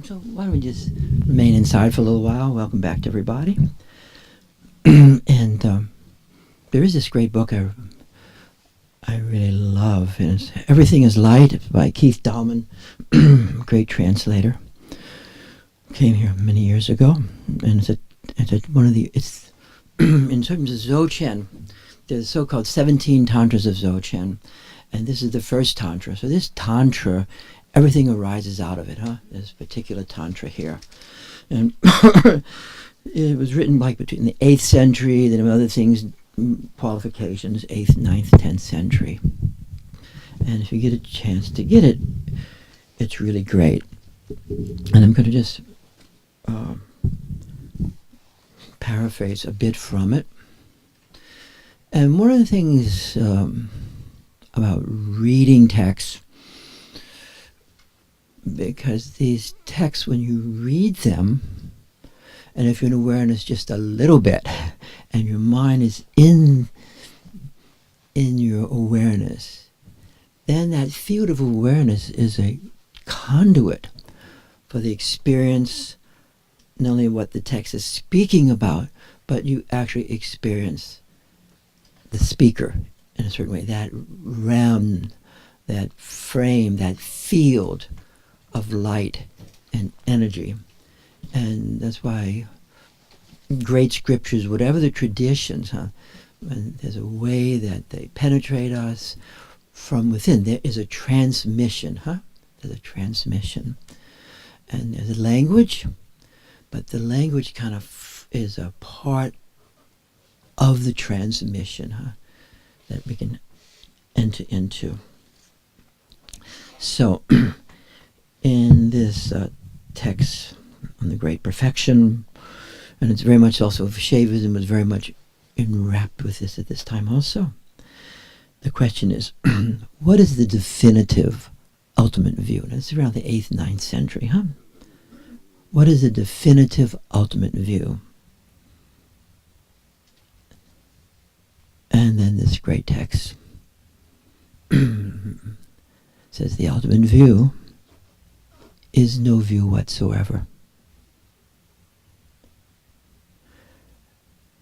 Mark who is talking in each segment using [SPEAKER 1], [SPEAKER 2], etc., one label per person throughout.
[SPEAKER 1] So why don't we just remain inside for a little while? Welcome back to everybody. And there is this great book I really love, and it's Everything is Light. It's by Keith Dahlman, great translator. Came here many years ago, and it's in terms of Dzogchen. There's so-called 17 tantras of Dzogchen, and this is the first tantra. So this tantra, everything arises out of it, this particular tantra here. And it was written like between the 8th century, then other things, qualifications, 8th, 9th, 10th century. And if you get a chance to get it, it's really great. And I'm going to just paraphrase a bit from it. And one of the things about reading texts, because these texts, when you read them, and if you're in awareness just a little bit, and your mind is in your awareness, then that field of awareness is a conduit for the experience, not only what the text is speaking about, but you actually experience the speaker in a certain way, that realm, that frame, that field of light and energy. And that's why great scriptures, whatever the traditions, and there's a way that they penetrate us from within. There is a transmission, There's a transmission. And there's a language, but the language kind of is a part of the transmission, that we can enter into. So, in this text on the Great Perfection, and it's very much also, Shaivism was very much enwrapped with this at this time also. The question is, what is the definitive ultimate view? And it's around the 8th, 9th century, What is the definitive ultimate view? And then this great text says the ultimate view is no view whatsoever.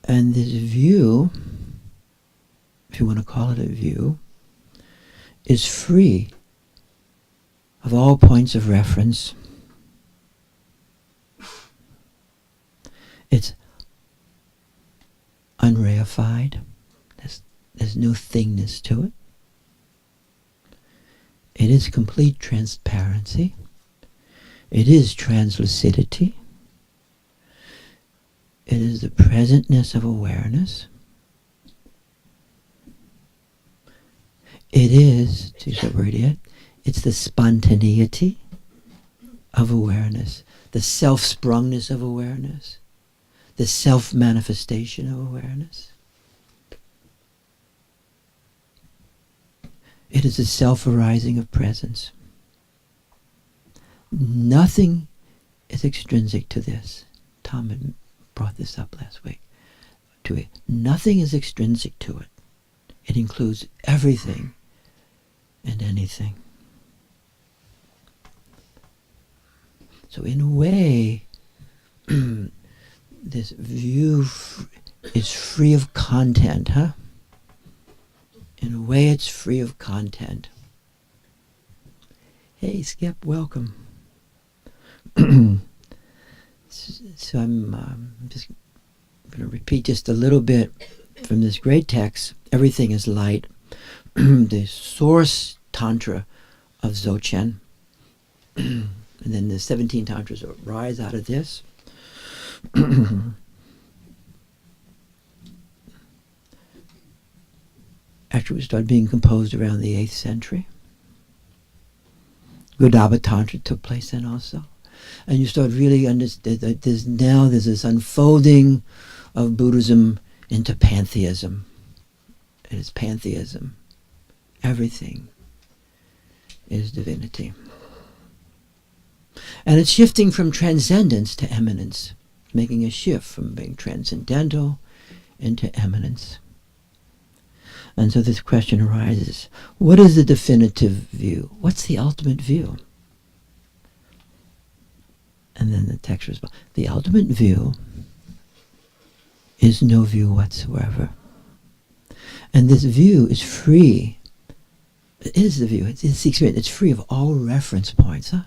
[SPEAKER 1] And this view, if you want to call it a view, is free of all points of reference. It's unreified. There's no thingness to it. It is complete transparency. It is translucidity. It is the presentness of awareness. It is, to use that word yet, it's the spontaneity of awareness, the self-sprungness of awareness, the self-manifestation of awareness. It is a self-arising of presence. Nothing is extrinsic to this. Tom had brought this up last week. To it, nothing is extrinsic to it. It includes everything and anything. So in a way, this view is free of content, In a way, it's free of content. Hey, Skip, welcome. So I'm just going to repeat just a little bit from this great text, Everything is Light, the source tantra of Dzogchen. And then the 17 tantras arise out of this. Actually, it started being composed around the 8th century. Godaba Tantra took place then also. And you start really understand that there's this unfolding of Buddhism into pantheism. It is pantheism. Everything is divinity. And it's shifting from transcendence to eminence, making a shift from being transcendental into eminence. And so this question arises, what is the definitive view? What's the ultimate view? And then the text responds, the ultimate view is no view whatsoever. And this view is free. It is the view. It's the experience. It's free of all reference points. Huh?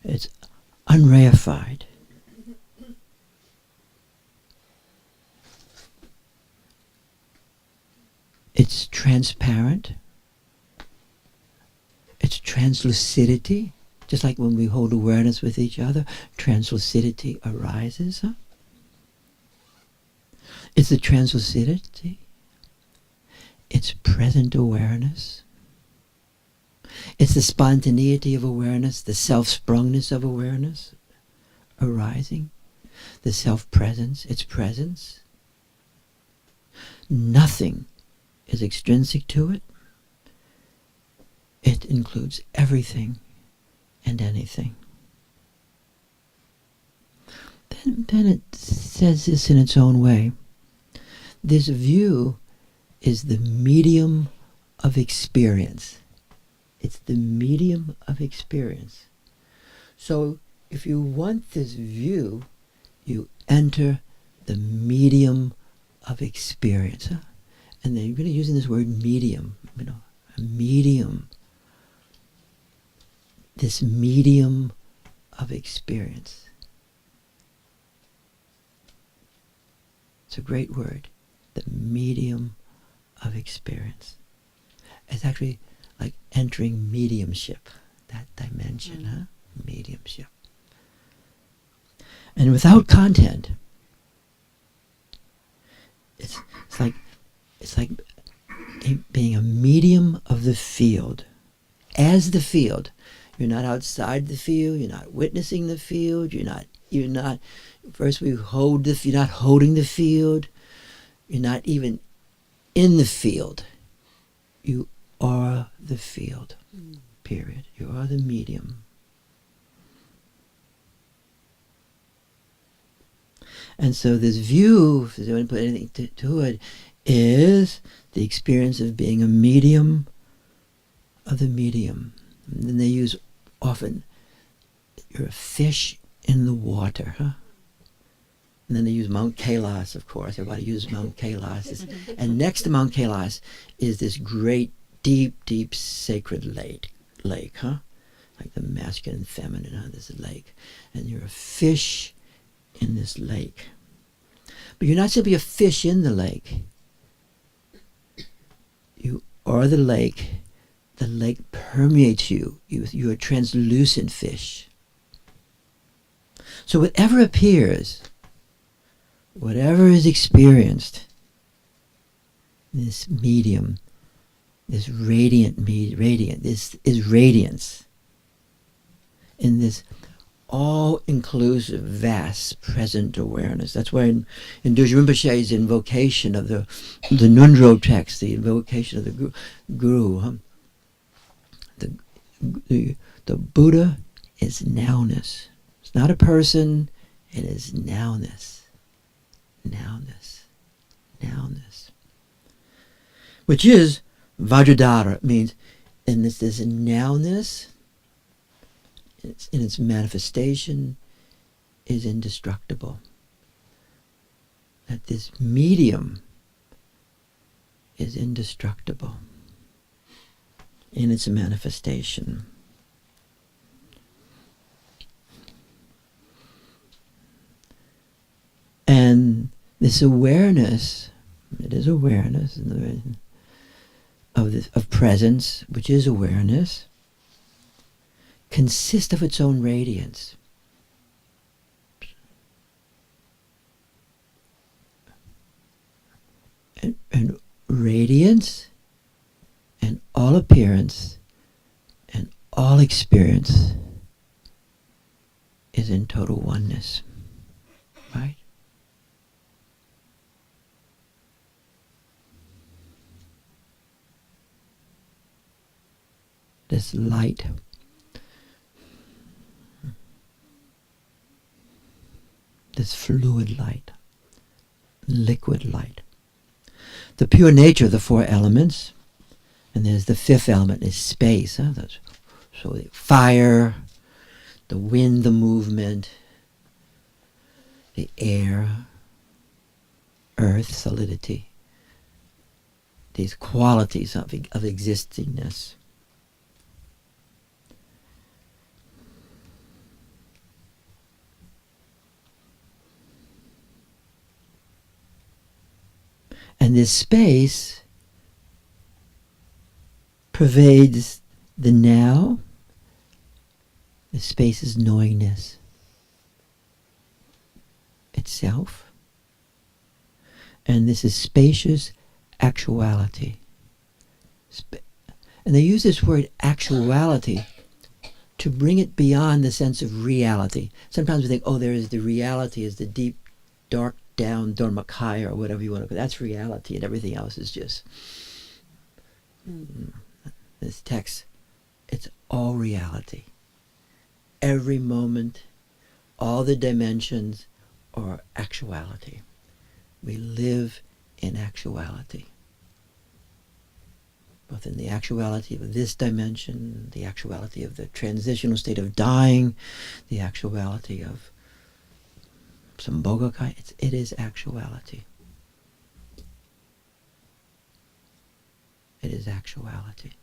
[SPEAKER 1] It's unreified. It's transparent. It's translucidity. Just like when we hold awareness with each other, translucidity arises. Huh? It's the translucidity. It's present awareness. It's the spontaneity of awareness, the self-sprungness of awareness arising, the self-presence, its presence. Nothing is extrinsic to it. It includes everything and anything. Then it says this in its own way. This view is the medium of experience. It's the medium of experience. So if you want this view, you enter the medium of experience. Huh? And then you're really using this word medium, a medium. This medium of experience. It's a great word. The medium of experience. It's actually like entering mediumship, that dimension, huh? Mediumship. And without content, it's like being a medium of the field. As the field. You're not outside the field, you're not witnessing the field, you're not first we hold the you're not holding the field, you're not even in the field. You are the field. Period. You are the medium. And so this view, if you want to put anything to it, is the experience of being a medium of the medium. And then they use often, you're a fish in the water, huh? And then they use Mount Kailas, of course. Everybody uses Mount Kailas. And next to Mount Kailas is this great, deep, deep sacred lake, huh? Like the masculine and feminine, huh? This lake. And you're a fish in this lake. But you're not simply a fish in the lake. You are the lake. The lake permeates you. You're a translucent fish. So whatever appears, whatever is experienced, this medium, this radiant, this is radiance in this all-inclusive, vast, present awareness. That's why in Dorje Rinpoche's invocation of the Nundro text, the invocation of the Guru, the Buddha is nowness. It's not a person, it is nowness. Nowness. Nowness. Which is Vajradhara. It means in this nowness, in its manifestation, is indestructible. That this medium is indestructible in its manifestation. And this awareness, it is awareness of presence, which is awareness, consists of its own radiance. And radiance and all appearance and all experience is in total oneness. Right? This light, this fluid light, liquid light. The pure nature of the four elements, and there's the fifth element is space. Huh? So the fire, the wind, the movement, the air, earth, solidity, these qualities of existingness. And this space pervades the now. The space is knowingness itself. And this is spacious actuality. And they use this word actuality to bring it beyond the sense of reality. Sometimes we think, oh, there is the reality, is the deep, dark, down, dharmakaya, or whatever you want to call it. That's reality, and everything else is just... This text, it's all reality. Every moment, all the dimensions are actuality. We live in actuality. Both in the actuality of this dimension, the actuality of the transitional state of dying, the actuality of Sambhogakai, it is actuality. It is actuality.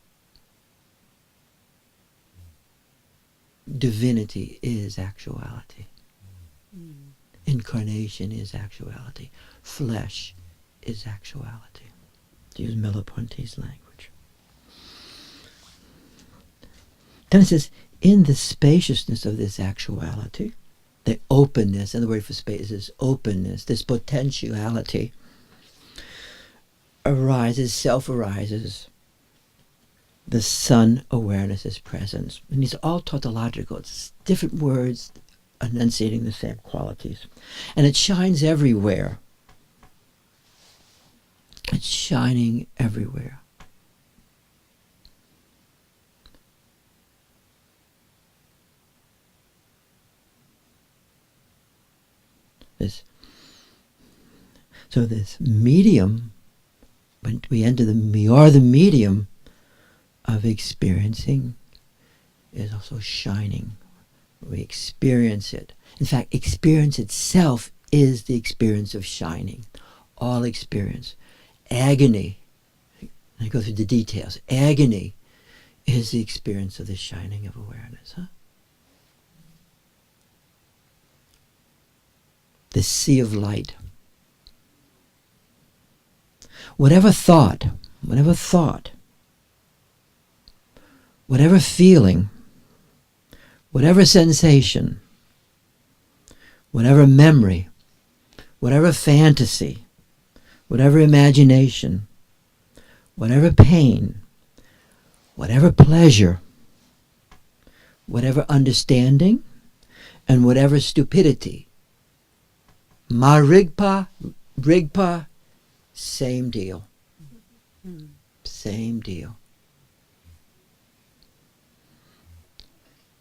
[SPEAKER 1] Divinity is actuality. Incarnation is actuality. Flesh is actuality. To use Merleau-Ponty's language. Then it says, in the spaciousness of this actuality, the openness, and the word for space is openness, this potentiality arises, self-arises, the sun awareness's presence. And these are all tautological. It's different words enunciating the same qualities. And it shines everywhere. It's shining everywhere. So this medium, when we enter we are the medium of experiencing, is also shining. We experience it. In fact, experience itself is the experience of shining. All experience. Agony, I go through the details. Agony is the experience of the shining of awareness. The sea of light. Whatever thought, whatever feeling, whatever sensation, whatever memory, whatever fantasy, whatever imagination, whatever pain, whatever pleasure, whatever understanding, and whatever stupidity. Rigpa, same deal. Same deal.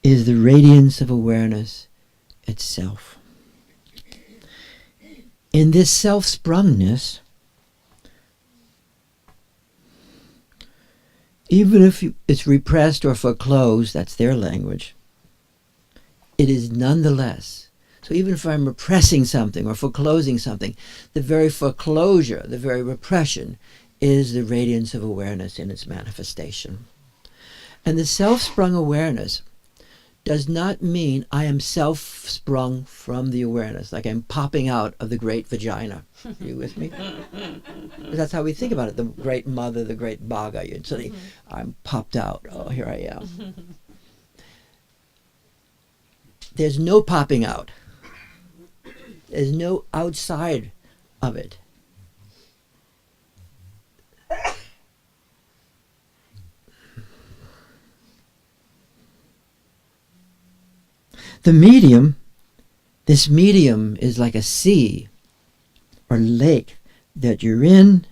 [SPEAKER 1] Is the radiance of awareness itself. In this self-sprungness, even if it's repressed or foreclosed, that's their language, it is nonetheless. So even if I'm repressing something or foreclosing something, the very foreclosure, the very repression, is the radiance of awareness in its manifestation. And the self-sprung awareness does not mean I am self-sprung from the awareness, like I'm popping out of the great vagina. Are you with me? That's how we think about it, the great mother, the great Bhaga. Suddenly, I'm popped out. Oh, here I am. There's no popping out. There's no outside of it. The medium, this medium is like a sea or lake that you're in,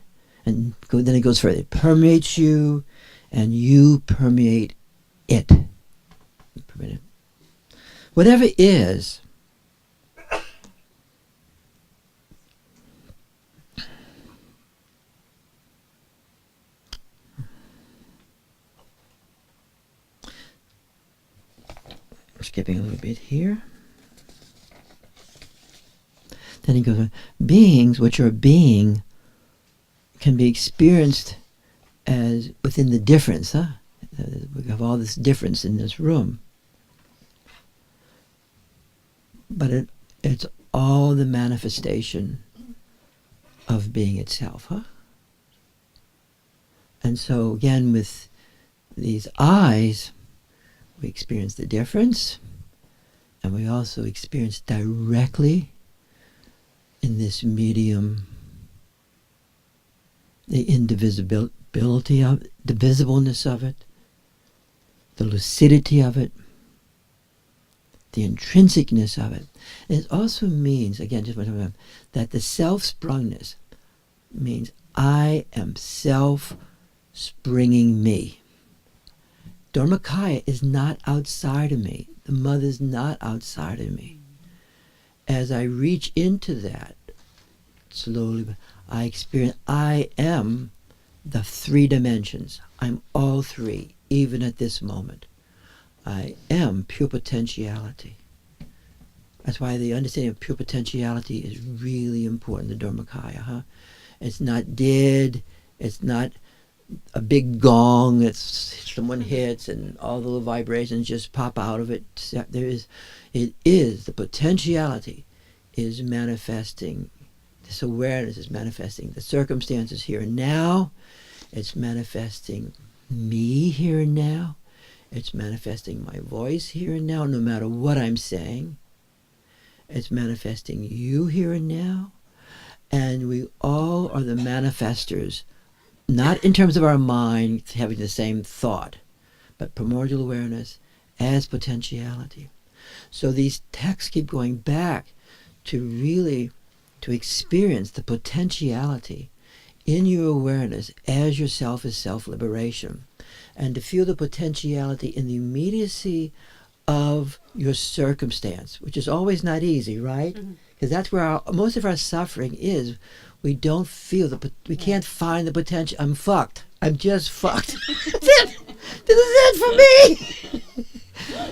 [SPEAKER 1] and then it goes further. It permeates you, and you permeate it. Whatever is, skipping a little bit here. Then he goes, beings which are being can be experienced as within the difference. We have all this difference in this room. But it's all the manifestation of being itself. And so again, with these eyes, we experience the difference, and we also experience directly in this medium the indivisibility of it, the visibleness of it, the lucidity of it, the intrinsicness of it. And it also means, again, just that the self-sprungness means I am self-springing me. Dharmakaya is not outside of me. The mother's not outside of me. As I reach into that, slowly, I experience I am the three dimensions. I'm all three, even at this moment. I am pure potentiality. That's why the understanding of pure potentiality is really important, the Dharmakaya. It's not dead. It's not a big gong that someone hits and all the little vibrations just pop out of it. It is, the potentiality is manifesting. This awareness is manifesting the circumstances here and now. It's manifesting me here and now. It's manifesting my voice here and now, no matter what I'm saying. It's manifesting you here and now. And we all are the manifestors, not in terms of our mind having the same thought, but primordial awareness as potentiality. So these texts keep going back to really to experience the potentiality in your awareness as yourself is self-liberation, and to feel the potentiality in the immediacy of your circumstance, which is always not easy, right? Because that's where most of our suffering is. We don't feel we can't find the potential. I'm fucked. I'm just fucked. That's it. This is it for me.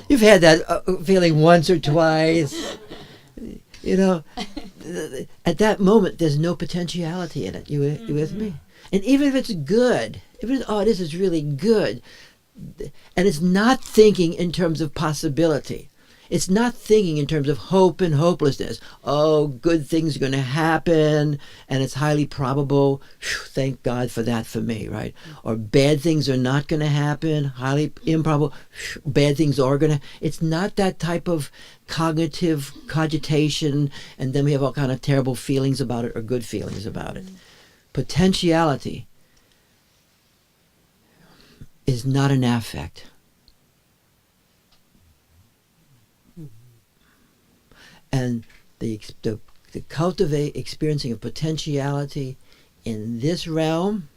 [SPEAKER 1] You've had that feeling once or twice. You know, at that moment, there's no potentiality in it. You with me? And even if it's good, this is really good, and it's not thinking in terms of possibility. It's not thinking in terms of hope and hopelessness. Oh, good things are going to happen, and it's highly probable. Whew, thank God for that for me, right? Or bad things are not going to happen, highly improbable. Whew, bad things are going to. It's not that type of cognitive cogitation, and then we have all kind of terrible feelings about it or good feelings about it. Potentiality is not an affect. And the cultivate experiencing of potentiality in this realm,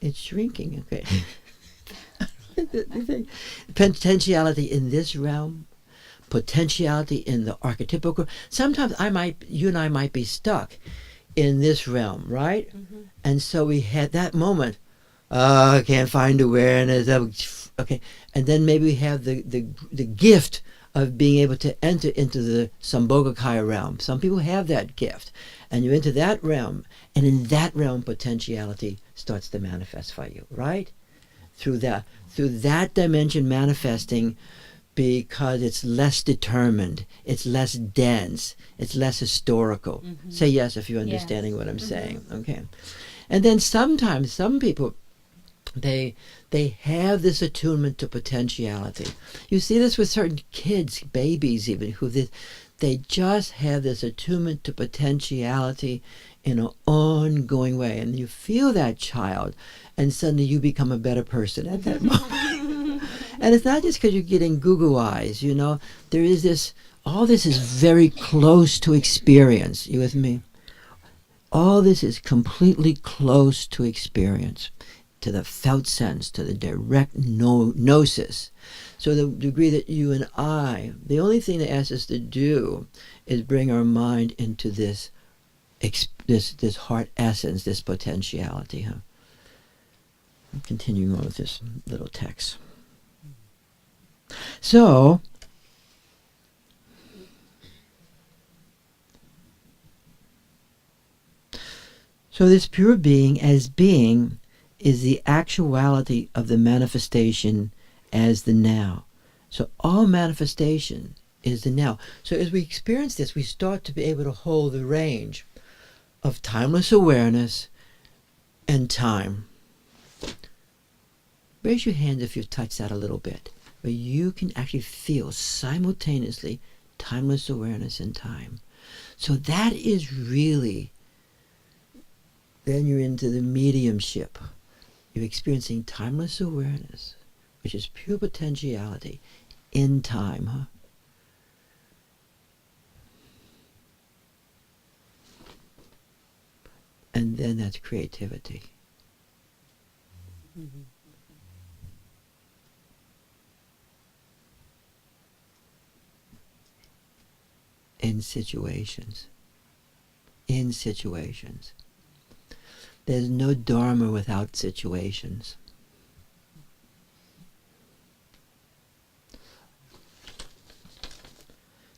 [SPEAKER 1] it's shrinking, okay? Potentiality in this realm, potentiality in the archetypical. Sometimes you and I might be stuck in this realm, right? And so we had that moment, I can't find awareness, okay. And then maybe we have the gift of being able to enter into the Sambhogakaya realm. Some people have that gift. And you enter that realm, and in that realm potentiality starts to manifest for you, right? Through that dimension manifesting, because it's less determined, it's less dense, it's less historical. Say yes if you're understanding what I'm saying, okay? And then sometimes some people, they have this attunement to potentiality. You see this with certain kids, babies even, who they just have this attunement to potentiality in an ongoing way. And you feel that child, and suddenly you become a better person at that moment. And it's not just because you're getting goo-goo eyes, you know. There is this, all this is very close to experience. You with me? All this is completely close to experience, to the felt sense, to the direct gnosis. So the degree that you and I, the only thing that asks us to do is bring our mind into this heart essence, this potentiality. Continuing on with this little text. So, this pure being as being is the actuality of the manifestation as the now. So all manifestation is the now. So as we experience this, we start to be able to hold the range of timeless awareness and time. Raise your hand if you've touched that a little bit, where you can actually feel simultaneously timeless awareness and time. So that is really, then you're into the mediumship. You're experiencing timeless awareness, which is pure potentiality in time, huh? And then that's creativity.
[SPEAKER 2] Mm-hmm.
[SPEAKER 1] In situations. In situations. There's no Dharma without situations.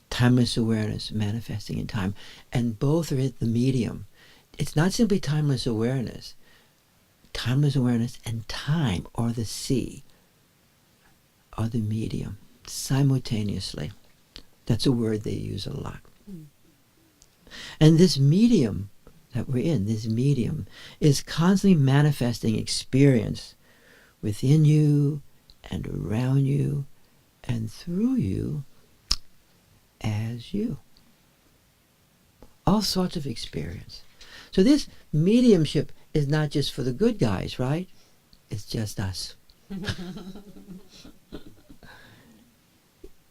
[SPEAKER 1] Timeless awareness manifesting in time. And both are at the medium. It's not simply timeless awareness. Timeless awareness and time, or the sea, are the medium. Simultaneously. That's a word they use a lot.
[SPEAKER 2] Mm.
[SPEAKER 1] And this medium that we're in, this medium, is constantly manifesting experience within you and around you and through you as you. All sorts of experience. So this mediumship is not just for the good guys, right? It's just us.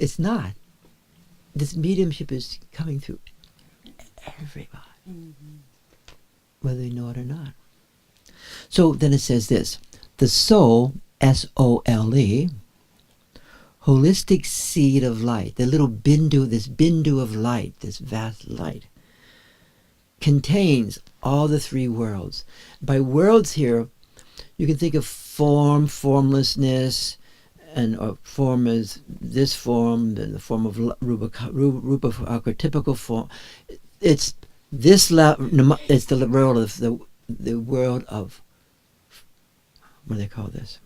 [SPEAKER 1] It's not. This mediumship is coming through everybody,
[SPEAKER 2] Mm-hmm.
[SPEAKER 1] whether they know it or not. So then it says this: the soul, S-O-L-E, holistic seed of light, the little bindu, this bindu of light, this vast light, contains all the three worlds. By worlds here, you can think of form, formlessness, and form is this form, then the form of rupa archetypical form. It's this it's the world of the world of, what do they call this?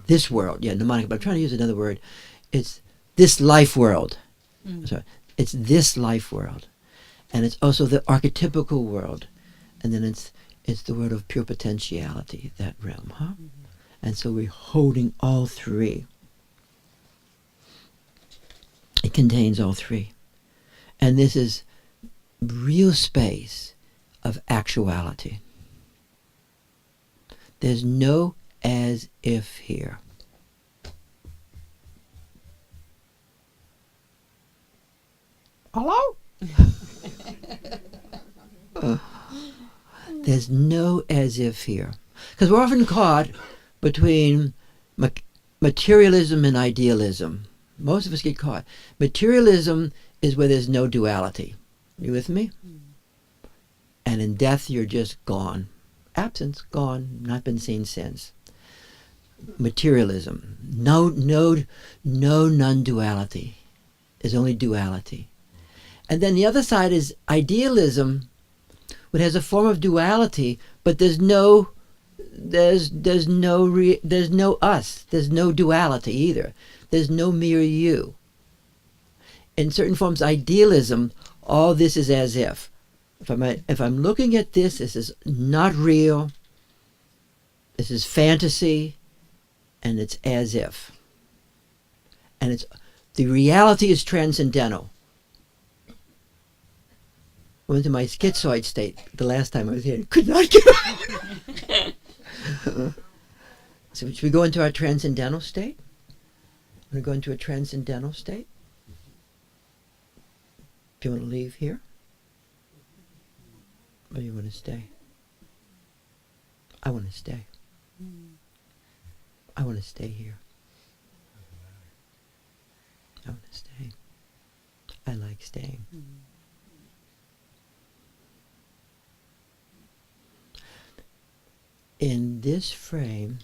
[SPEAKER 1] This world, yeah, mnemonic. But I'm trying to use another word. It's this life world.
[SPEAKER 2] Mm.
[SPEAKER 1] Sorry, it's this life world, and it's also the archetypical world, and then it's the world of pure potentiality, that realm, huh?
[SPEAKER 2] Mm-hmm.
[SPEAKER 1] And so we're holding all three. It contains all three. And this is real space of actuality. There's no as if here. Hello? There's no as if here. Because we're often caught between materialism and idealism. Most of us get caught. Materialism is where there's no duality. You with me?
[SPEAKER 2] Mm.
[SPEAKER 1] And in death, you're just gone. Absence, gone, not been seen since. Materialism. No non-duality. There's only duality. And then the other side is idealism, which has a form of duality, but there's no us. There's no duality either. There's no mere you. In certain forms, idealism, all this is as if. If I'm looking at this is not real. This is fantasy, and it's as if. And the reality is transcendental. I went to my schizoid state the last time I was here. Could not get out. So should we go into our transcendental state? Want to go into a transcendental state? Do you want to leave here? Or do you want to stay? I want to stay.
[SPEAKER 2] Mm.
[SPEAKER 1] I want to stay here. I want to stay. I like staying.
[SPEAKER 2] Mm.
[SPEAKER 1] In this frame,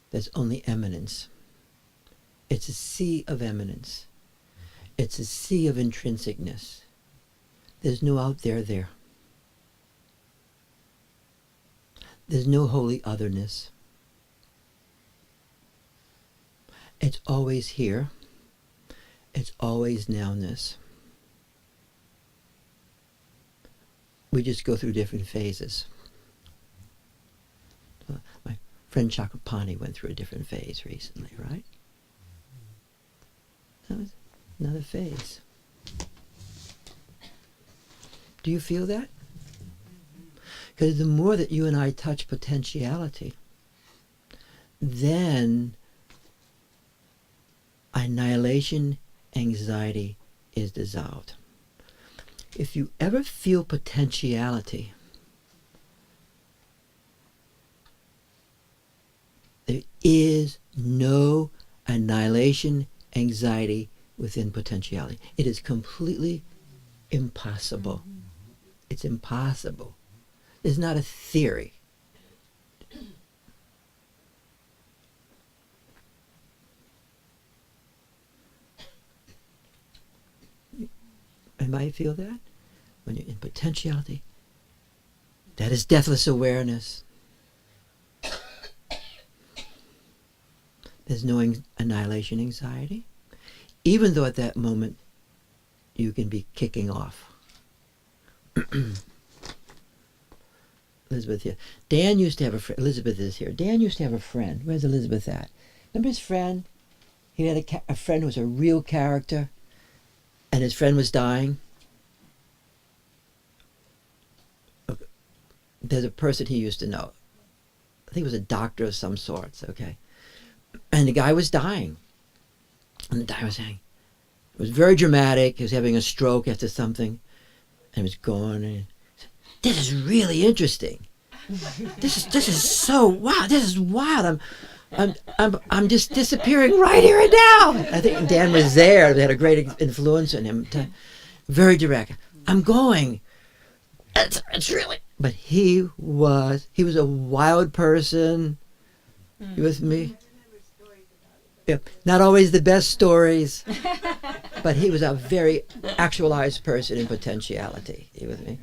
[SPEAKER 1] there's only eminence. It's a sea of eminence. It's a sea of intrinsicness. There's no out there there. There's no holy otherness. It's always here. It's always nowness. We just go through different phases. My friend Chakrapani went through a different phase recently, right? That was another phase. Do you feel that? Because the more that you and I touch potentiality, then annihilation, anxiety is dissolved. If you ever feel potentiality, there is no annihilation, anxiety within potentiality. It is completely impossible. It's impossible. It's not a theory. Anybody feel that? When you're in potentiality, that is deathless awareness. There's no annihilation anxiety, even though at that moment you can be kicking off. Elizabeth here. Dan used to have a friend. Elizabeth is here. Dan used to have a friend. Where's Elizabeth at? Remember his friend? He had a friend who was a real character, and his friend was dying. There's a person he used to know. I think it was a doctor of some sorts, okay? And the guy was dying. And the guy was saying, it was very dramatic. He was having a stroke after something. And he was gone. And he said, this is really interesting. This is so wow. This is wild. I'm just disappearing right here and now. I think Dan was there. They had a great influence on him. Very direct. I'm going. It's really. But he was a wild person. You with me? Yeah, not always the best stories, but he was a very actualized person in potentiality. You with me?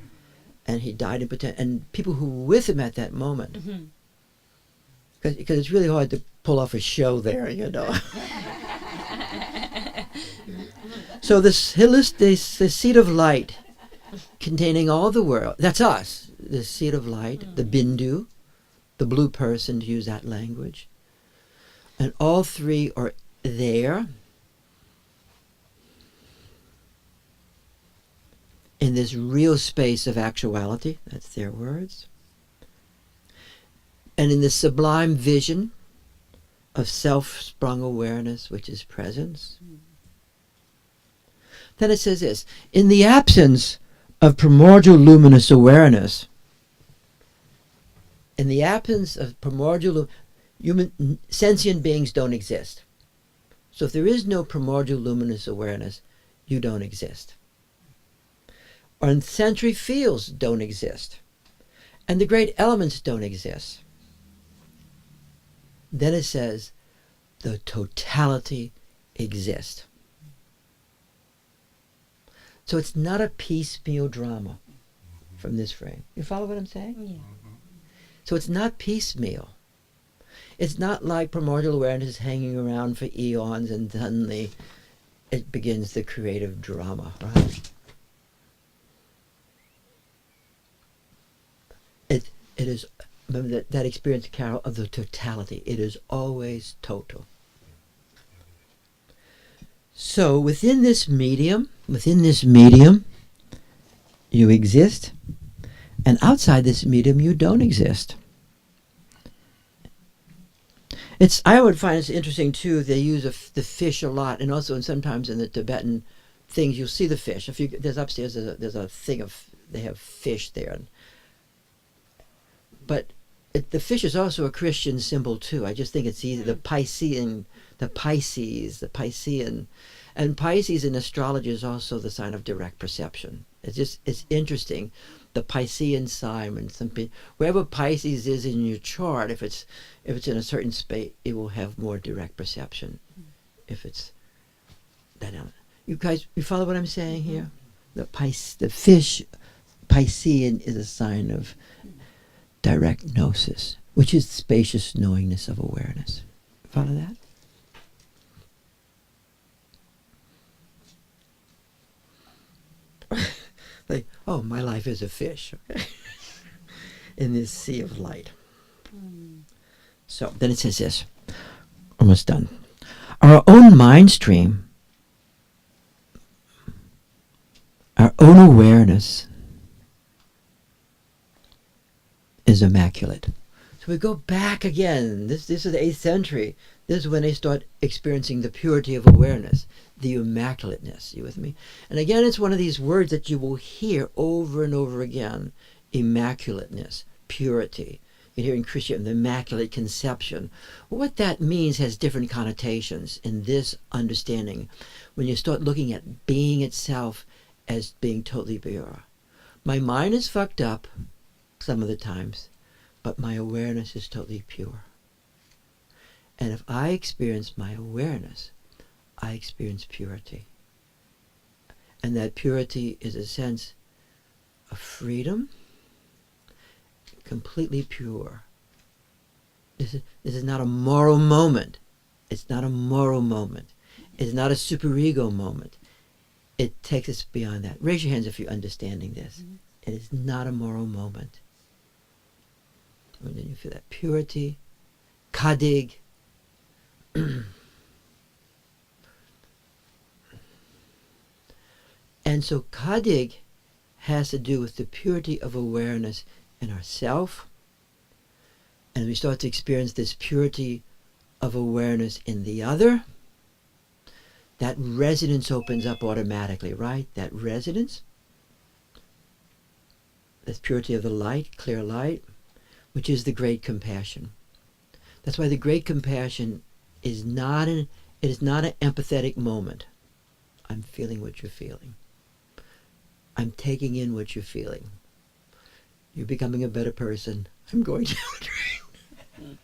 [SPEAKER 1] And he died in potential. And people who were with him at that moment, because it's really hard to pull off a show there, you know. So this the seed of light, containing all the world. That's us. The seed of light, the bindu, the blue person, to use that language. And all three are there in this real space of actuality. That's their words. And in the sublime vision of self-sprung awareness, which is presence. Then it says this, in the absence of primordial luminous awareness, in the absence of primordial human sentient beings don't exist. So if there is no primordial luminous awareness, you don't exist. Or sensory fields don't exist. And the great elements don't exist. Then it says, the totality exists. So it's not a piecemeal drama from this frame. You follow what I'm saying?
[SPEAKER 2] Yeah.
[SPEAKER 1] So it's not piecemeal. It's not like primordial awareness hanging around for eons and suddenly it begins the creative drama, right? It is, remember that experience, Carol, of the totality. It is always total. So within this medium, you exist, and outside this medium, you don't exist. I would find it's interesting too. They use the fish a lot, and also sometimes in the Tibetan things, you'll see the fish. There's upstairs, there's a thing of they have fish there, but the fish is also a Christian symbol too. I just think it's either the Piscean, and Pisces in astrology is also the sign of direct perception. It's interesting. The Piscean sign, and wherever Pisces is in your chart, if it's in a certain space, it will have more direct perception. if it's that element. You guys, you follow what I'm saying here? The fish, Piscean, is a sign of direct gnosis, which is spacious knowingness of awareness. Follow that? Like, oh, my life is a fish, okay? In this sea of light. So then it says this, almost done. Our own mind stream, our own awareness is immaculate. So we go back again. This is the 8th century. This is when they start experiencing the purity of awareness, the immaculateness. You with me? And again, it's one of these words that you will hear over and over again. Immaculateness, purity. You hear in Christianity, the immaculate conception. What that means has different connotations in this understanding. When you start looking at being itself as being totally pure. My mind is fucked up some of the times, but my awareness is totally pure. And if I experience my awareness, I experience purity. And that purity is a sense of freedom, completely pure. This is not a moral moment. It's not a moral moment. It's not a superego moment. It takes us beyond that. Raise your hands if you're understanding this. It is not a moral moment. And then you feel that purity, kadig. And so kadig has to do with the purity of awareness in ourself. And we start to experience this purity of awareness in the other. That resonance opens up automatically, right? That resonance. This purity of the light, clear light, which is the great compassion. That's why the great compassion is not an empathetic moment. I'm feeling what you're feeling. I'm taking in what you're feeling. You're becoming a better person. I'm going down the drain.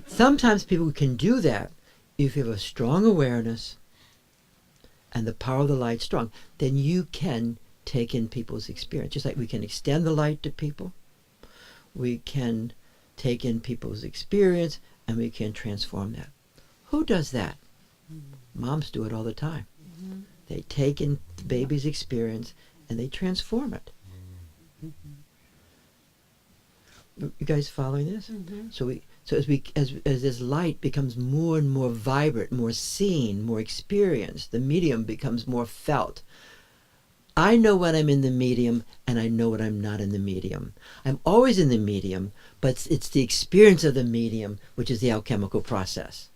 [SPEAKER 1] Sometimes people can do that if you have a strong awareness and the power of the light strong. Then you can take in people's experience. Just like we can extend the light to people, we can take in people's experience and we can transform that. Who does that? Moms do it all the time. They take in the baby's experience and they transform it. You guys following this? So as this light becomes more and more vibrant, more seen, more experienced, the medium becomes more felt. I know when I'm in the medium and I know when I'm not in the medium. I'm always in the medium, but it's the experience of the medium which is the alchemical process.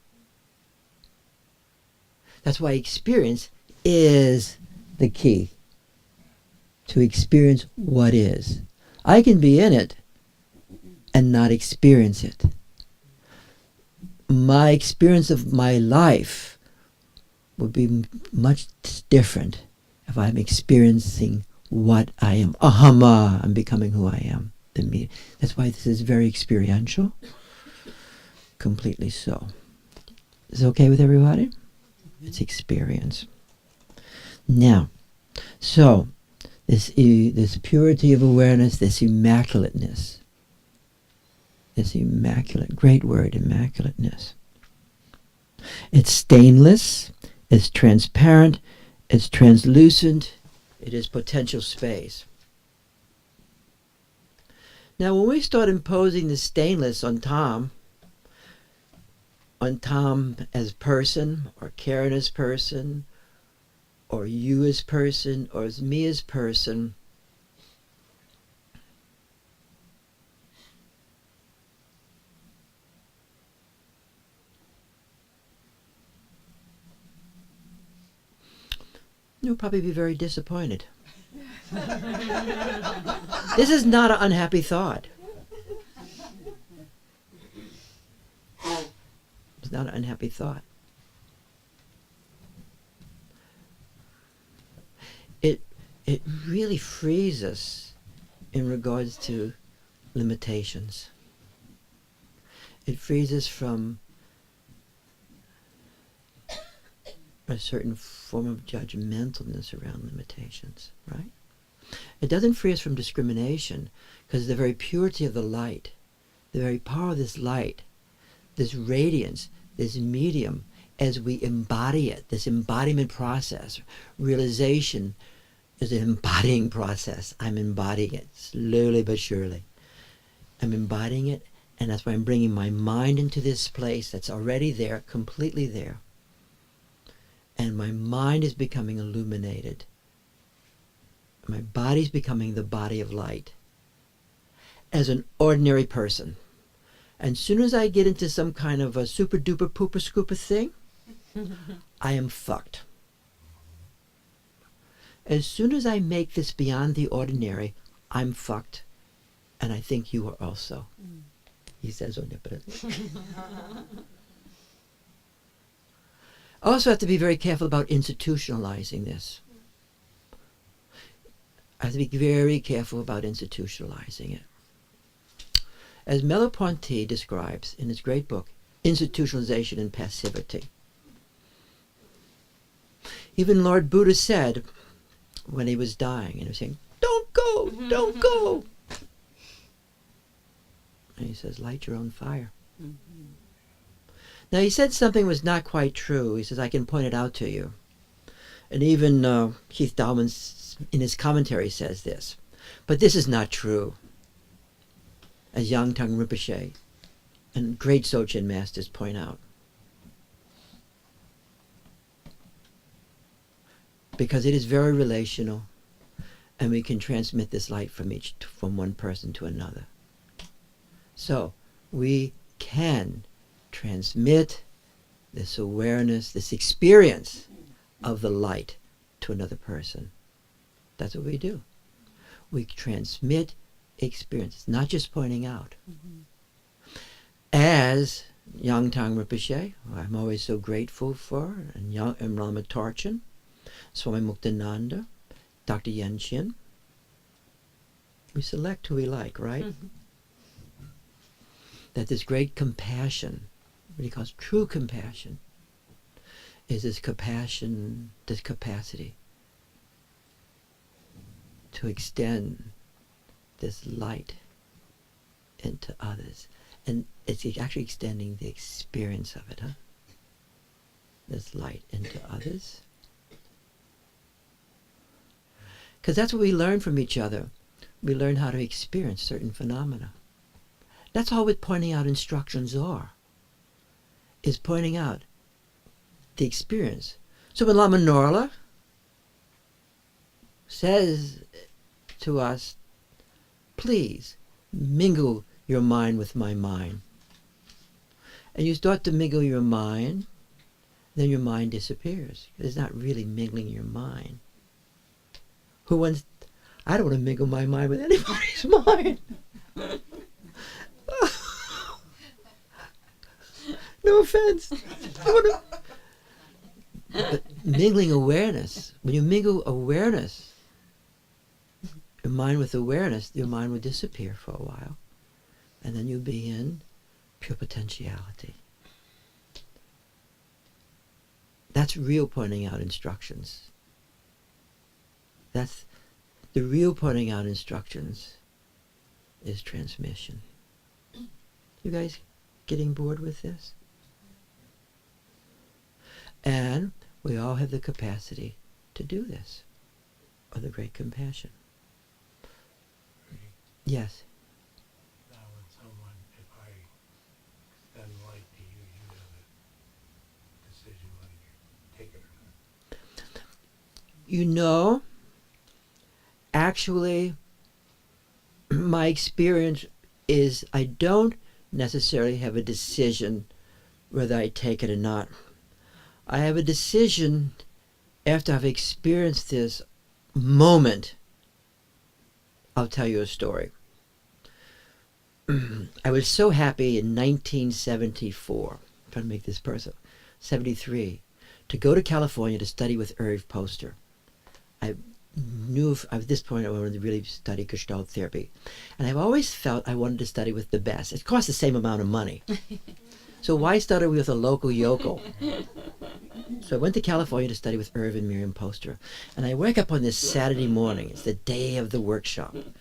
[SPEAKER 1] That's why experience is the key to experience what is. I can be in it and not experience it. My experience of my life would be much different if I'm experiencing what I am. Ahama, I'm becoming who I am. That's why this is very experiential. Completely so. Is it okay with everybody? It's experience. Now, so this purity of awareness, this immaculateness, great word, immaculateness. It's stainless, it's transparent, it's translucent, it is potential space. Now when we start imposing the stainless on Tom as person, or Karen as person, or you as person, or as me as person, you'll probably be very disappointed. This is not an unhappy thought. It's not an unhappy thought. It really frees us in regards to limitations. It frees us from a certain form of judgmentalness around limitations, right? It doesn't free us from discrimination, because the very purity of the light, the very power of this light, this radiance, this medium, as we embody it, this embodiment process, realization is an embodying process. I'm embodying it slowly but surely. I'm embodying it, and that's why I'm bringing my mind into this place that's already there, completely there. And my mind is becoming illuminated. My body's becoming the body of light as an ordinary person. And as soon as I get into some kind of a super duper pooper scooper thing, I am fucked. As soon as I make this beyond the ordinary, I'm fucked. And I think you are also. He says omnipotently. I also have to be very careful about institutionalizing this. I have to be very careful about institutionalizing it. As Merleau-Ponty describes in his great book, Institutionalization and Passivity. Even Lord Buddha said, when he was dying, and he was saying, "Don't go, don't go." And he says, "Light your own fire." Now he said something was not quite true. He says, "I can point it out to you." And even Keith Dallman in his commentary says this. But this is not true. As Yang Tang Rinpoche and great Dzogchen masters point out. Because it is very relational, and we can transmit this light from one person to another. So we can transmit this awareness, this experience of the light to another person. That's what we do. We transmit experience. It's not just pointing out. As Yang Tang Rinpoche, who I'm always so grateful for, and Rama Tarchin, Swami Muktananda, Dr. Yen Chin. We select who we like, right? That this great compassion, what he calls true compassion, is this compassion, this capacity to extend this light into others. And it's actually extending the experience of it, huh? This light into others. Because that's what we learn from each other. We learn how to experience certain phenomena. That's all what pointing out instructions are, is pointing out the experience. So when Lama Norla says to us, please mingle your mind with my mind. And you start to mingle your mind, then your mind disappears. It's not really mingling your mind. Who wants? I don't want to mingle my mind with anybody's mind. No offense. But mingling awareness, when you mingle awareness, your mind with awareness, your mind will disappear for a while. And then you'll be in pure potentiality. That's real pointing out instructions. That's the real pointing out instructions is transmission. You guys getting bored with this? And we all have the capacity to do this, or the great compassion. Yes.
[SPEAKER 2] Now when someone, if I extend light to you, you have a decision whether you take it or not.
[SPEAKER 1] You know, actually, my experience is I don't necessarily have a decision whether I take it or not. I have a decision after I've experienced this moment. I'll tell you a story. I was so happy in 1974, I'm trying to make this personal, 73, to go to California to study with Irv Poster. I knew at this point I wanted to really study Gestalt therapy. And I've always felt I wanted to study with the best. It cost the same amount of money. So why started with a local yokel? So I went to California to study with Irv and Miriam Poster. And I wake up on this Saturday morning. It's the day of the workshop. And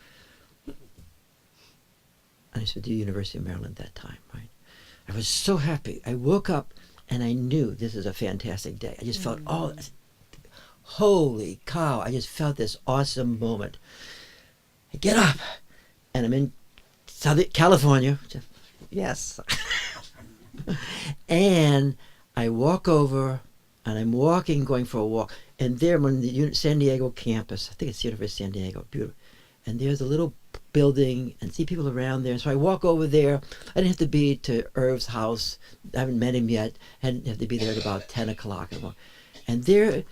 [SPEAKER 1] I was at the University of Maryland at that time, right? I was so happy. I woke up and I knew this is a fantastic day. I just felt, oh, holy cow. I just felt this awesome moment. I get up and I'm in Southern California. Yes. And I walk over and I'm walking, going for a walk. And there I'm on the San Diego campus. I think it's the University of San Diego. Beautiful. And there's a little building and see people around there. So I walk over there. I didn't have to be to Irv's house. I haven't met him yet. I didn't have to be there at about 10 o'clock. And there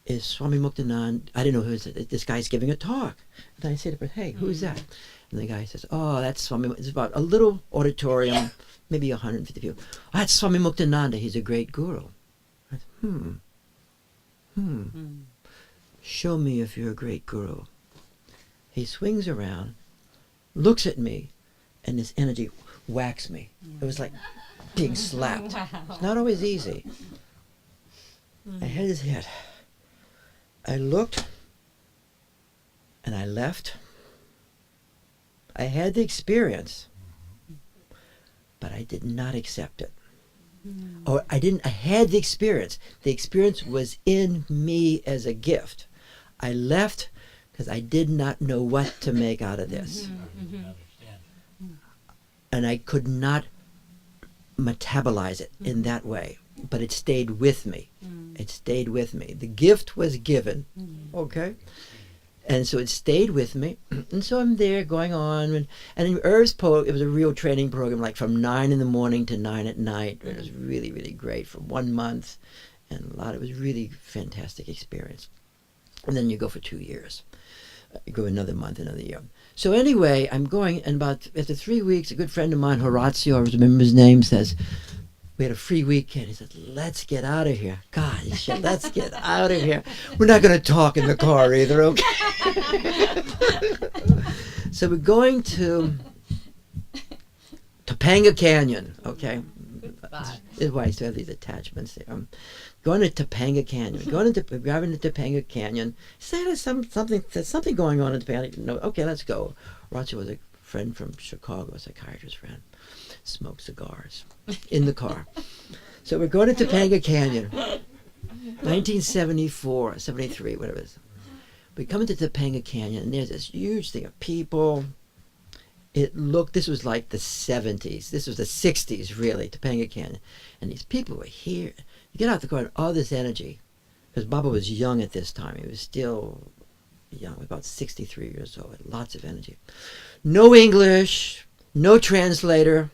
[SPEAKER 1] is Swami Muktanand. I didn't know who it is. This guy's giving a talk. And I say to him, hey, who's that? And the guy says, oh, that's Swami. It's about a little auditorium, maybe 150 people. Oh, that's Swami Muktananda. He's a great guru. I said, Show me if you're a great guru. He swings around, looks at me, and this energy whacks me. It was like being slapped.
[SPEAKER 3] Wow.
[SPEAKER 1] It's not always easy. I had his head. I looked, and I left. I had the experience, but I did not accept it. Or I had the experience. The experience was in me as a gift. I left because I did not know what to make out of this. And I could not metabolize it in that way. But it stayed with me. It stayed with me. The gift was given. Okay? And so it stayed with me. And so I'm there going on. And in Irv's it was a real training program, like from 9 in the morning to 9 at night. It was really, really great for 1 month. And it was really fantastic experience. And then you go for 2 years. You go another month, another year. So anyway, I'm going, and after 3 weeks, a good friend of mine, Horatio, I remember his name, says, we had a free weekend. He said, let's get out of here. God, shit, let's get out of here. We're not going to talk in the car either, okay? So we're going to Topanga Canyon, okay? This is why I still have these attachments there. Going to Topanga Canyon. We're driving to Topanga Canyon. Say there's something going on in Topanga. No, okay, let's go. Roger was a friend from Chicago, a psychiatrist friend. Smoked cigars in the car. So we're going to Topanga Canyon. 1974, 73, whatever it is. We come into Topanga Canyon, and there's this huge thing of people. This was like the 70s. This was the 60s, really, Topanga Canyon. And these people were here. You get out the car and all this energy. Because Baba was young at this time. He was still young, about 63 years old. Lots of energy. No English, no translator.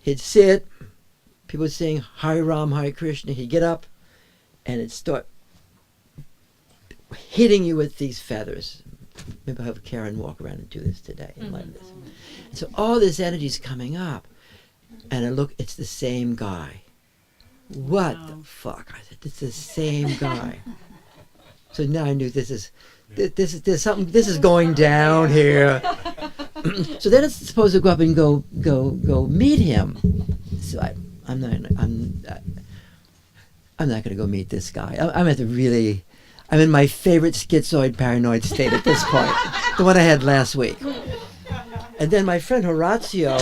[SPEAKER 1] He'd sit, people would sing Hare Ram, Hare Krishna. He'd get up and it'd start hitting you with these feathers. Maybe I'll have Karen walk around and do this today. And like this. And so all this energy's coming up. And I look, it's the same guy. What the fuck? I said, it's the same guy. So now I knew this is going down here. So then it's supposed to go up and go meet him. So I'm not going to go meet this guy. I'm in my favorite schizoid paranoid state at this point, the one I had last week. And then my friend Horatio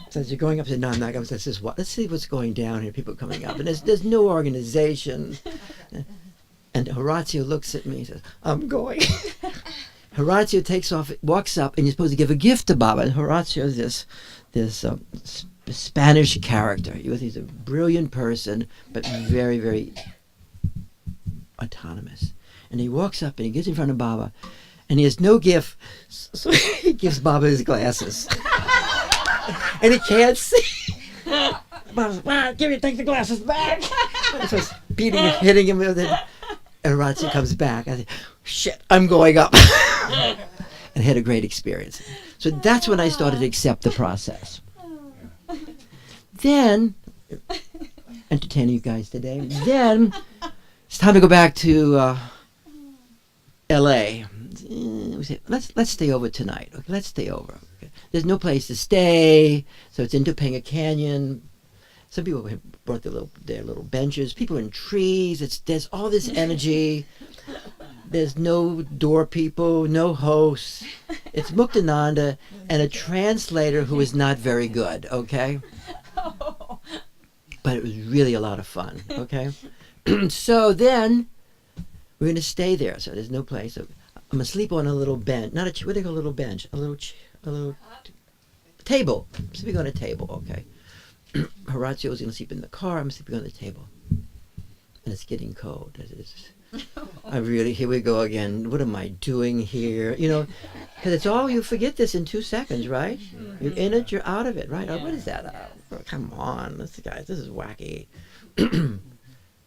[SPEAKER 1] says, "You're going up." I said, "No, I'm not going." Says, "Let's see what's going down here. People coming up, and there's no organization." And Horatio looks at me and says, "I'm going." Horatio takes off, walks up, and you're supposed to give a gift to Baba. And Horatio is this Spanish character. He's a brilliant person, but very, very autonomous. And he walks up and he gets in front of Baba, and he has no gift, so he gives Baba his glasses. And he can't see. Baba's, take the glasses back. So he's hitting him with it. And Horatio comes back. I said, shit, I'm going up. And had a great experience. So that's when I started to accept the process. Then, entertaining you guys today, then it's time to go back to L.A. We said, let's stay over tonight. Okay, let's stay over. Okay. there's no place to stay, so it's in Topanga Canyon. Some people have brought their little benches. People are in trees. There's all this energy. There's no door people, no hosts. It's Muktananda and a translator who is not very good, okay? But it was really a lot of fun, okay? So then we're going to stay there. So there's no place. So I'm going to sleep on a little bench. Not a what do they call a little bench? A little table. I'm sleeping on a table, okay? Horatio's going to sleep in the car. I'm sleeping on the table. And it's getting cold. Here we go again. What am I doing here? You know, because it's all, you forget this in 2 seconds, right? You're in it, you're out of it, right? Oh, what is that? Oh, come on. This is wacky.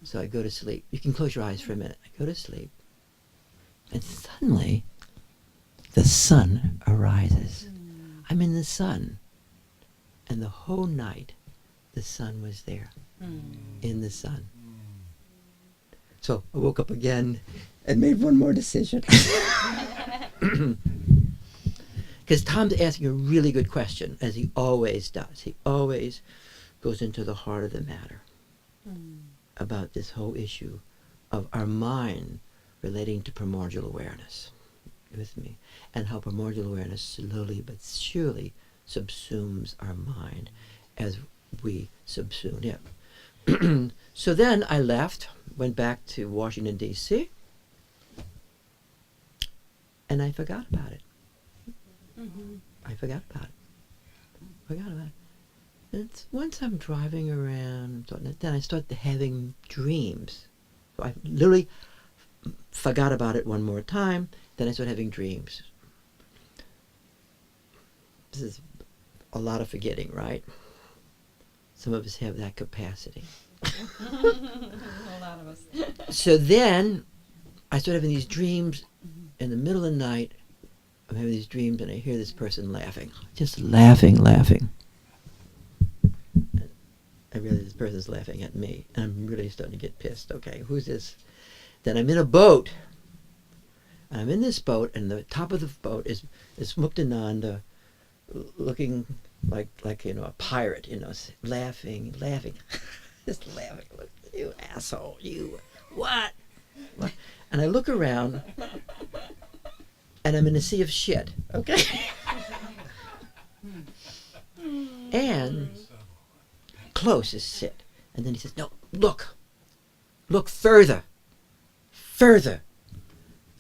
[SPEAKER 1] So I go to sleep. You can close your eyes for a minute. I go to sleep. And suddenly, the sun arises. I'm in the sun. And the whole night, the sun was there. In the sun. So I woke up again and made one more decision. Because Tom's asking a really good question, as he always does. He always goes into the heart of the matter about this whole issue of our mind relating to primordial awareness. With me. And how primordial awareness slowly but surely subsumes our mind as we subsume it. So then I left, went back to Washington, D.C., and I forgot about it. I forgot about it. And once I'm driving around, then I start having dreams. So I literally forgot about it one more time, then I start having dreams. This is a lot of forgetting, right? Some of us have that capacity.
[SPEAKER 3] A lot of us.
[SPEAKER 1] So then I start having these dreams in the middle of the night. I'm having these dreams and I hear this person laughing. Just laughing. I realize this person's laughing at me. And I'm really starting to get pissed. Okay, who's this? Then I'm in a boat. And I'm in this boat, and the top of the boat is Muktananda looking like a pirate, laughing. Just laughing. Look, you asshole, you. What? And I look around, and I'm in a sea of shit, okay? And close as shit. And then he says, no, look further.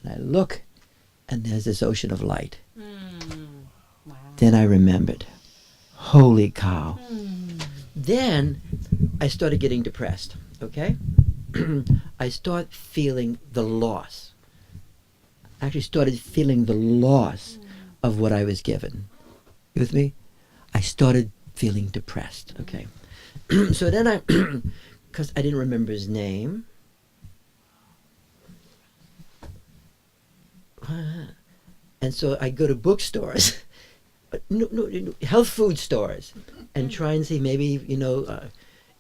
[SPEAKER 1] And I look, and there's this ocean of light.
[SPEAKER 3] Wow.
[SPEAKER 1] Then I remembered. Holy cow. Then I started getting depressed, okay? I start feeling the loss. I actually started feeling the loss of what I was given. You with me? I started feeling depressed, okay? So then because I didn't remember his name, and so I go to bookstores, no, health food stores, and try and see maybe,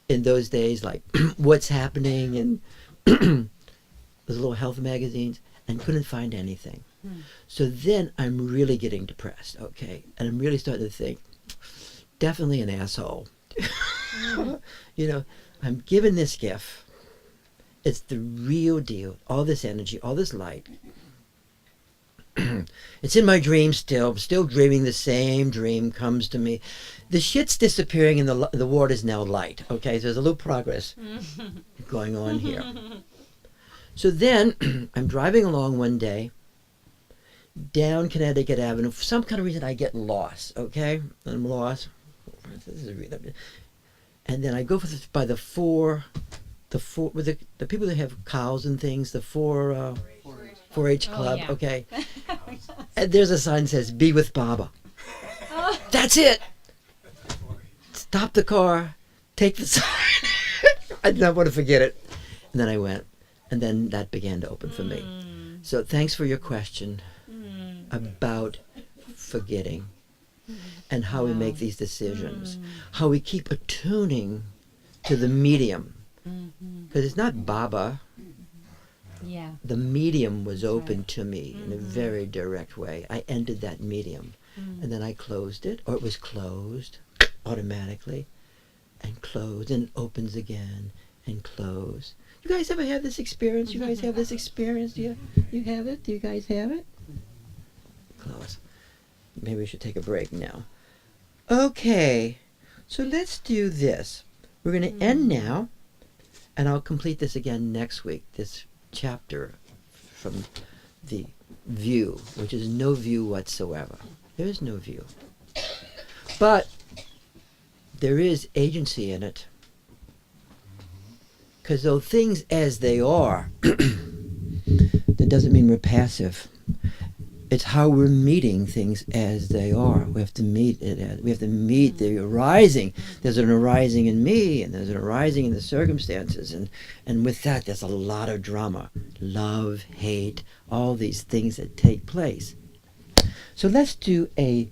[SPEAKER 1] in those days, like what's happening, and those little health magazines, and couldn't find anything. So then I'm really getting depressed, okay? And I'm really starting to think, definitely an asshole. I'm given this gift. It's the real deal. All this energy, all this light. It's in my dream still. I'm still dreaming the same dream comes to me. The shit's disappearing and the water's now light. Okay, so there's a little progress going on here. So then I'm driving along one day down Connecticut Avenue. For some kind of reason I get lost. Okay, I'm lost. And then I go by the people that have cows and things, the 4-H club,
[SPEAKER 3] yeah.
[SPEAKER 1] okay. And there's a sign that says, "Be with Baba." That's it. Stop the car, take the sign. I did not want to forget it. And then I went, and then that began to open for me. So thanks for your question about forgetting and how we make these decisions, how we keep attuning to the medium. Because it's not Baba.
[SPEAKER 3] Yeah.
[SPEAKER 1] The medium was open to me in a very direct way. I entered that medium. and then I closed it, or it was closed automatically, and closed, and it opens again, and close. You guys ever have this experience? You guys have this experience? Do you have it? Do you guys have it? Close. Maybe we should take a break now. Okay, so let's do this. We're going to end now, and I'll complete this again next week, this chapter from the view, which is no view whatsoever. There is no view. But there is agency in it. Because though things as they are, that doesn't mean we're passive. It's how we're meeting things as they are. We have to meet it as, we have to meet the arising. There's an arising in me, and there's an arising in the circumstances, and with that there's a lot of drama. Love, hate, all these things that take place. So let's do a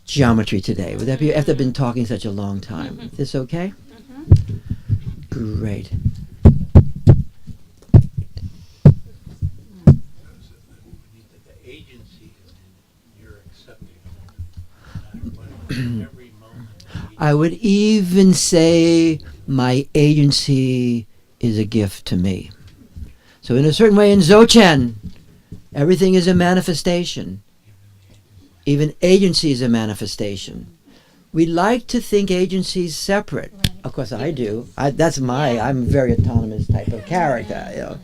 [SPEAKER 1] geometry today. Would that be, after I've been talking such a long time? Is this okay? Great.
[SPEAKER 2] The agency is you're accepting every moment.
[SPEAKER 1] I would even say my agency is a gift to me. So in a certain way in Dzogchen, everything is a manifestation. Even agency is a manifestation. We like to think agency is separate.
[SPEAKER 3] Right.
[SPEAKER 1] Of course I do. I'm a very autonomous type of character, you know.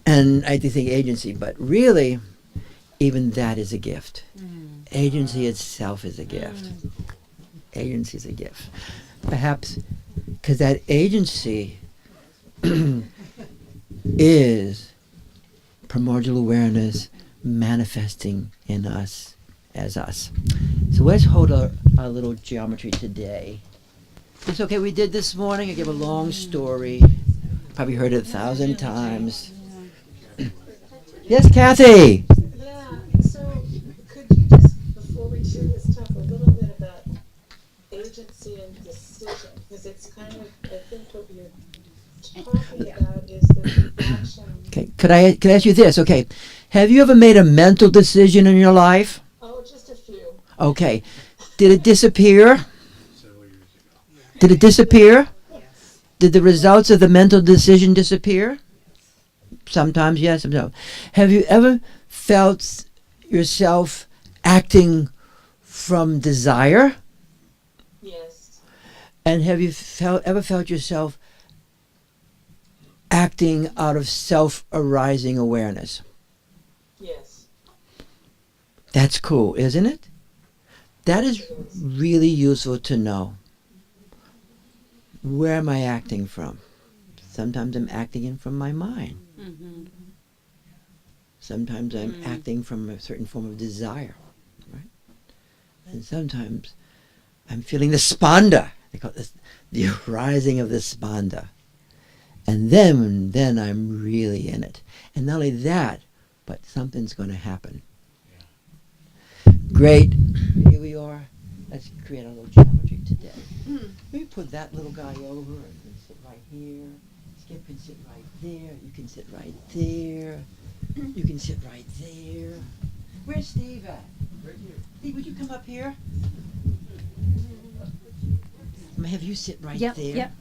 [SPEAKER 1] And I do think agency, but really, even that is a gift. Agency itself is a gift. Agency is a gift. Perhaps because that agency is primordial awareness manifesting in us as us. So let's hold our little geometry today. It's okay, we did this morning. I gave a long story. Probably heard it 1,000 times. Yes, Kathy?
[SPEAKER 4] Yeah, so could you just, before we do this, talk a little bit about agency and decision? Because it's kind of, I think what you're talking about is the action.
[SPEAKER 1] Okay, could I ask you this? Okay, have you ever made a mental decision in your life?
[SPEAKER 4] Oh, just a few.
[SPEAKER 1] Okay, did it disappear?
[SPEAKER 2] Several years ago.
[SPEAKER 1] Did it disappear? Did the results of the mental decision disappear? Sometimes yes, sometimes no. Have you ever felt yourself acting from desire?
[SPEAKER 4] Yes.
[SPEAKER 1] And have you ever felt yourself acting out of self-arising awareness?
[SPEAKER 4] Yes.
[SPEAKER 1] That's cool, isn't it? That is really useful to know. Where am I acting from? Sometimes I'm acting in from my mind. Sometimes I'm acting from a certain form of desire, right? And sometimes I'm feeling the spanda. They call this the arising of the spanda. And then I'm really in it. And not only that, but something's going to happen. Great. Here we are. Let's create a little geometry today. Let me put that little guy over and sit right here. Skip can sit right there. You can sit right there. You can sit right there. Where's Steve at? Right here. Steve, would you come up here? I'm gonna have you sit right there.
[SPEAKER 3] Yep.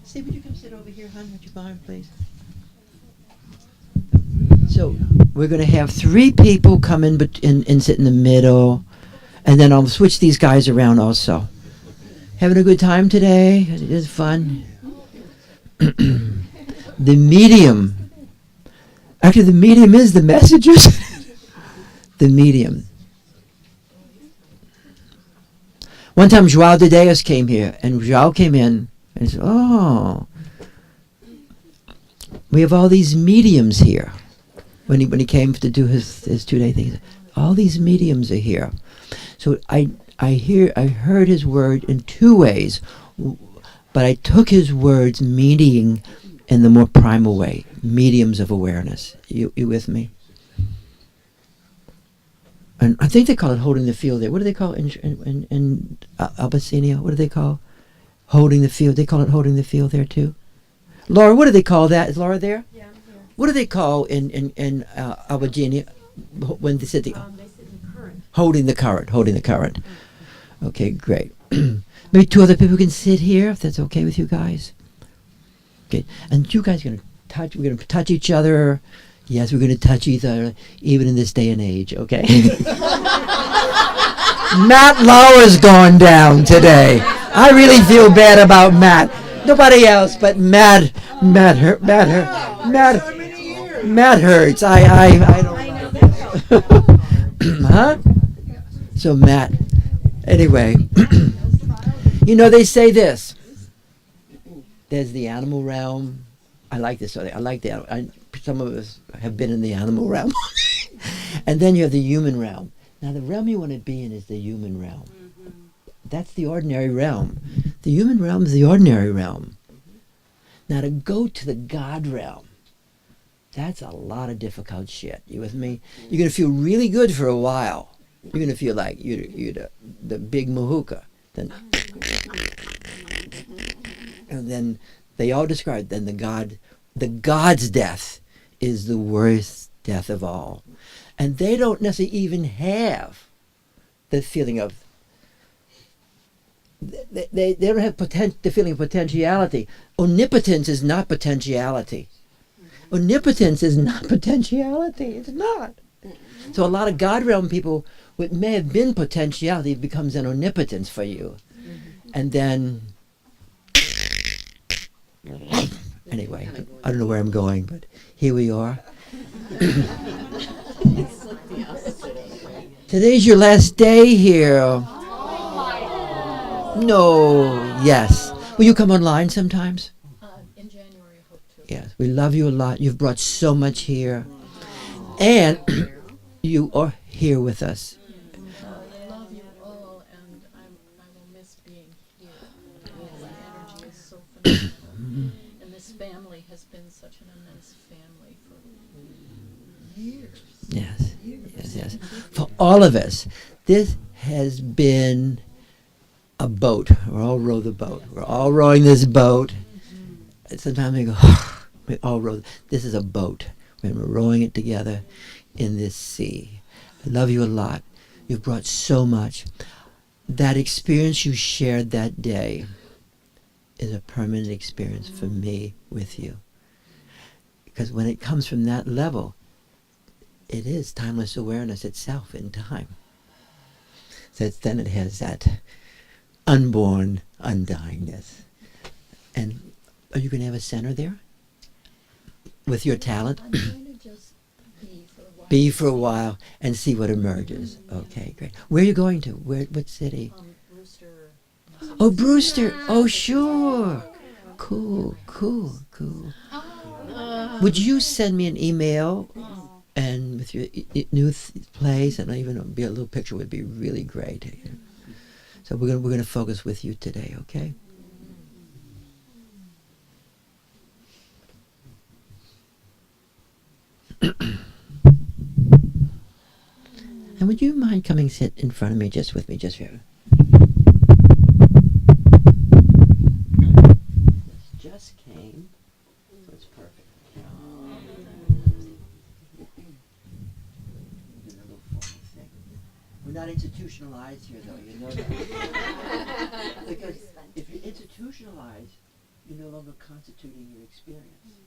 [SPEAKER 1] Steve, would you come sit over here, hon? Would you mind, please? So we're going to have 3 people come in and sit in the middle, and then I'll switch these guys around also. Having a good time today? It is fun. The medium. Actually, the medium is the messengers. The medium. One time, Joao de Deus came here, and Joao came in and said, "Oh, we have all these mediums here." When he came to do his 2-day thing, he said, all these mediums are here. So I heard his word in 2 ways, but I took his words meaning in the more primal way, mediums of awareness. You with me? And I think they call it holding the field there. What do they call it in Abyssinia? What do they call holding the field? They call it holding the field there too. Laura, what do they call that? Is Laura there?
[SPEAKER 4] Yeah, I'm here.
[SPEAKER 1] What do they call in Abyssinia when they said the
[SPEAKER 5] They said the current.
[SPEAKER 1] Holding the current. Okay, great. Maybe two other people can sit here, if that's okay with you guys. Okay, and you guys are gonna touch. We're gonna touch each other. Yes, we're gonna touch each other, even in this day and age. Okay. Matt Lauer's gone down today. I really feel bad about Matt. Nobody else, but Matt hurts. I don't know. Huh? So Matt. Anyway, they say this. There's the animal realm. I like this. I like that. Some of us have been in the animal realm. And then you have the human realm. Now, the realm you want to be in is the human realm. That's the ordinary realm. The human realm is the ordinary realm. Now, to go to the God realm, that's a lot of difficult shit. You with me? You're going to feel really good for a while. You're going to feel like you're the big mahuka. And then they all describe, then the God's death is the worst death of all. And they don't necessarily even have the feeling of, they don't have the feeling of potentiality. Omnipotence is not potentiality. Omnipotence is not potentiality. It's not. So a lot of God realm people, what may have been potentiality becomes an omnipotence for you. And then, anyway, I don't know where I'm going, but here we are. Today's your last day here. No, yes. Will you come online sometimes?
[SPEAKER 4] In January, I hope to.
[SPEAKER 1] Yes, we love you a lot. You've brought so much here. And you are here with us.
[SPEAKER 4] I love you all, and I will miss being here. The energy is so phenomenal. And this family has been such an immense family for years.
[SPEAKER 1] Yes, yes. For all of us, this has been a boat. We all row the boat. We're all rowing this boat. Sometimes we go, we all row. This is a boat. When we're rowing it together in this sea. I love you a lot. You've brought so much. That experience you shared that day is a permanent experience for me with you. Because when it comes from that level, it is timeless awareness itself in time. So then it has that unborn undyingness. And are you going to have a center there? With your talent?
[SPEAKER 4] I'm going to just be for a while.
[SPEAKER 1] Be for a while and see what emerges. Okay, great. Where are you going to? What city?
[SPEAKER 4] Brewster.
[SPEAKER 1] Oh, Brewster. Oh, sure. Cool. Would you send me an email and with your new place, and even be a little picture would be really great. So we're gonna focus with you today, okay? And would you mind coming sit in front of me, just with me, just here? Just came, so it's perfect. Do the little formal thing. We're not institutionalized here, though. You know that. Because if you're institutionalized, you're no longer constituting your experience.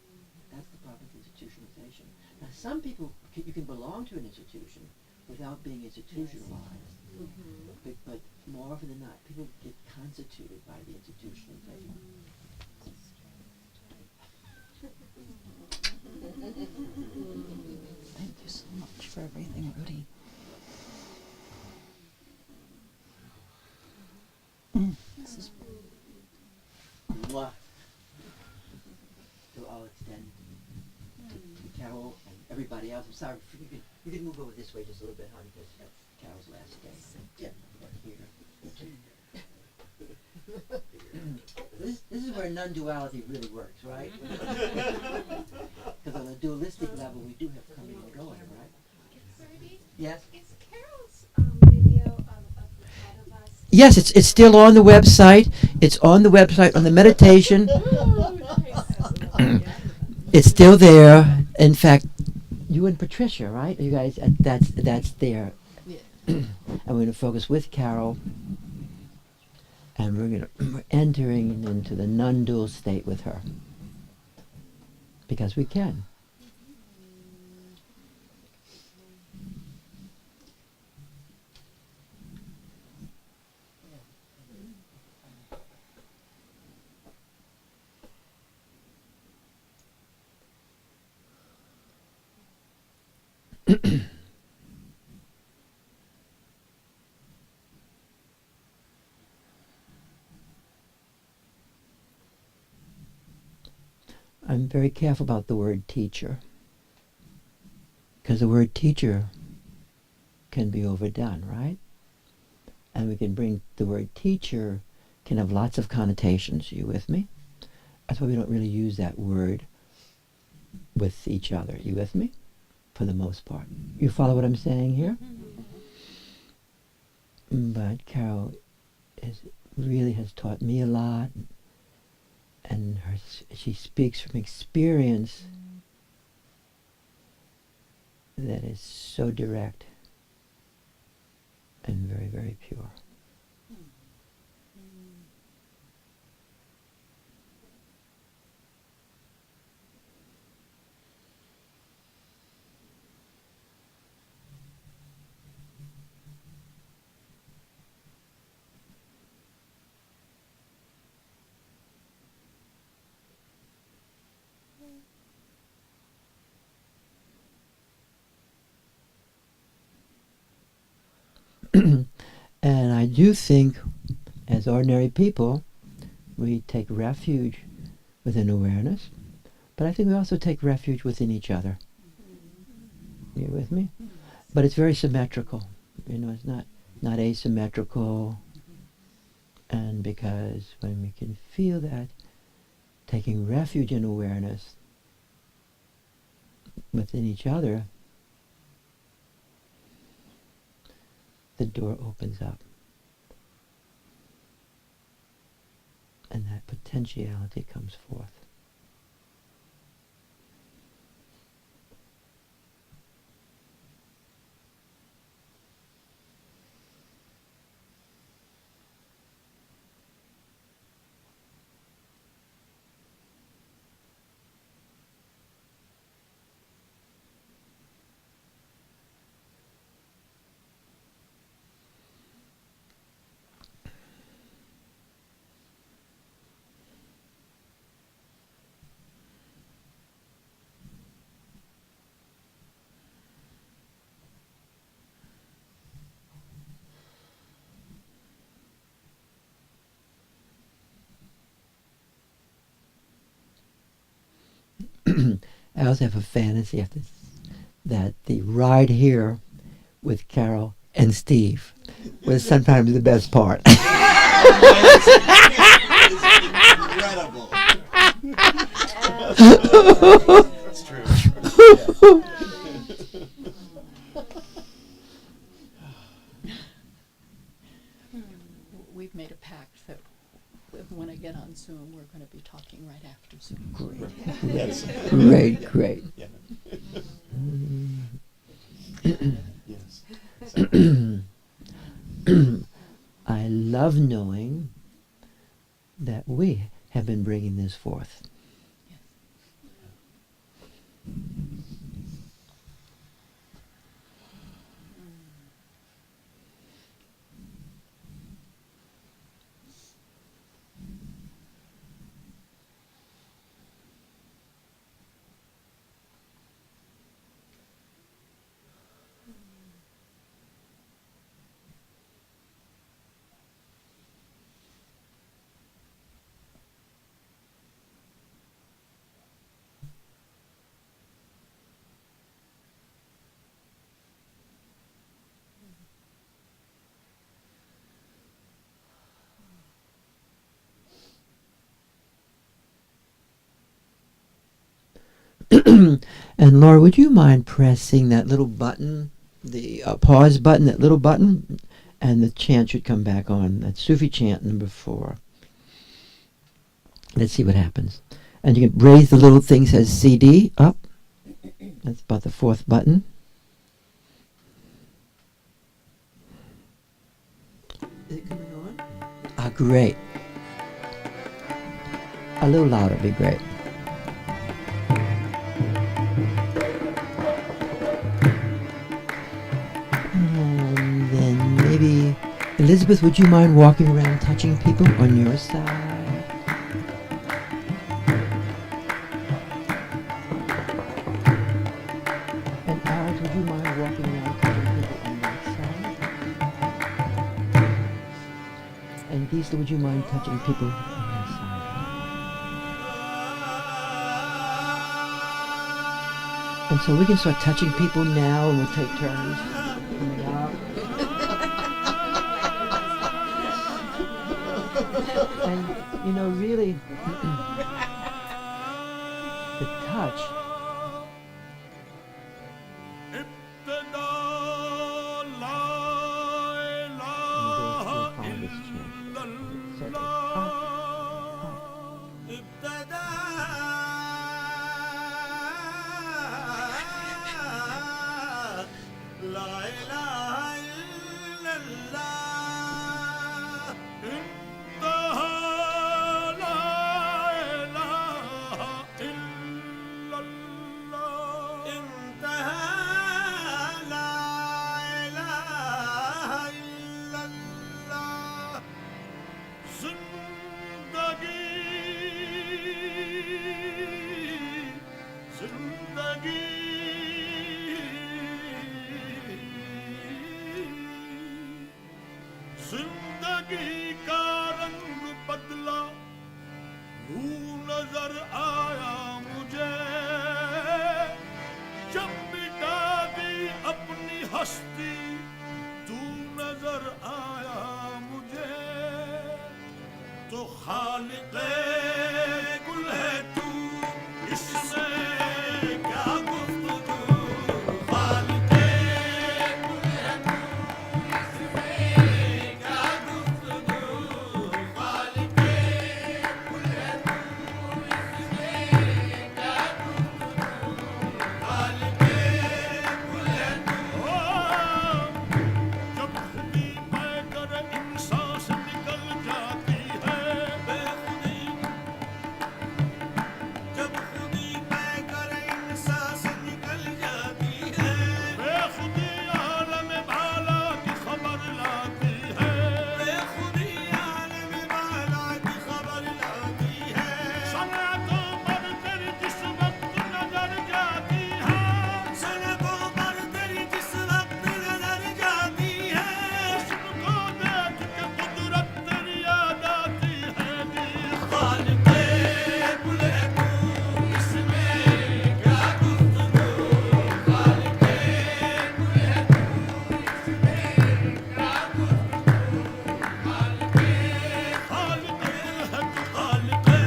[SPEAKER 1] That's the problem with institutionalization. Now, some people, you can belong to an institution without being institutionalized. But more often than not, people get constituted by the institutionalization.
[SPEAKER 5] Thank you so much for everything, Rudy. This is
[SPEAKER 1] Mwah. So I'll extend to Carol and everybody else. I'm sorry, you can move over this way just a little bit, honey, because that's Carol's last day. Yeah, here. This is where non-duality really works, right? Because on a dualistic level, we do have coming and going, right?
[SPEAKER 6] Rudy,
[SPEAKER 1] Yes?
[SPEAKER 6] is Carol's video of ahead of us?
[SPEAKER 1] Yes, it's still on the website. It's on the website on the meditation. It's still there. In fact, you and Patricia, right? You guys, that's there. And we're going to focus with Carol, and we're entering into the non-dual state with her, because we can. I'm very careful about the word teacher, because the word teacher can be overdone, right? And we can bring the word teacher, can have lots of connotations. Are you with me? That's why we don't really use that word with each other. Are you with me? For the most part. You follow what I'm saying here? But Carol really has taught me a lot, and she speaks from experience that is so direct and very, very pure. And I do think, as ordinary people, we take refuge within awareness, but I think we also take refuge within each other. You with me? But it's very symmetrical. It's not asymmetrical. And because when we can feel that, taking refuge in awareness within each other, the door opens up. And that potentiality comes forth. I also have a fantasy after that the ride here with Carol and Steve was sometimes the best part.
[SPEAKER 7] Incredible. It's true.
[SPEAKER 5] We've made a pact that when I get on Zoom, we're going to be talking right after Zoom.
[SPEAKER 1] Great.
[SPEAKER 7] Yes.
[SPEAKER 1] Great.
[SPEAKER 7] Yeah. Yes.
[SPEAKER 1] I love knowing that we have been bringing this forth. And Laura, would you mind pressing that little button, the pause button, that little button, and the chant should come back on. That's Sufi chant number 4. Let's see what happens. And you can raise the little thing that says CD up. That's about the 4th button. Great. A little louder would be great. And then maybe, Elizabeth, would you mind walking around touching people on your side? And Alex, would you mind walking around touching people on that side? And Gisela, would you mind touching people on that side? And so we can start touching people now, and we'll take turns coming up. And you know, really, the touch.
[SPEAKER 8] जिंदगी का रंग बदला यूं नजर आया मुझे जब मिटा दी अपनी हस्ती तू नजर आया मुझे तो खालिक़े कुल है तू इसमें क्या गुफ्तगू खालिक़े कुल है तू इसमें क्या गुफ्तगू खालिक़े कुल है तू इसमें क्या गुफ्तगू खालिक़े कुल है तू जब खुदी मैं कर इंसान से निकल जाती है बेखुदी जब खुदी मैं कर इंसान से निकल जाती है बेखुदी आलम बाला की खबर लाती है बेखुदी आलम बाला की खबर लाती है सनकों पर तेरी जिस वक्त नजर जाती है सनकों पर तेरी जिस वक्त नजर जाती है उसको देख के कुदरत तेरी याद आती है दी खालिक़े कुल है तू इसमें क्या गुफ्तगू खालिक़े कुल है तू इसमें क्या गुफ्तगू खालिक़े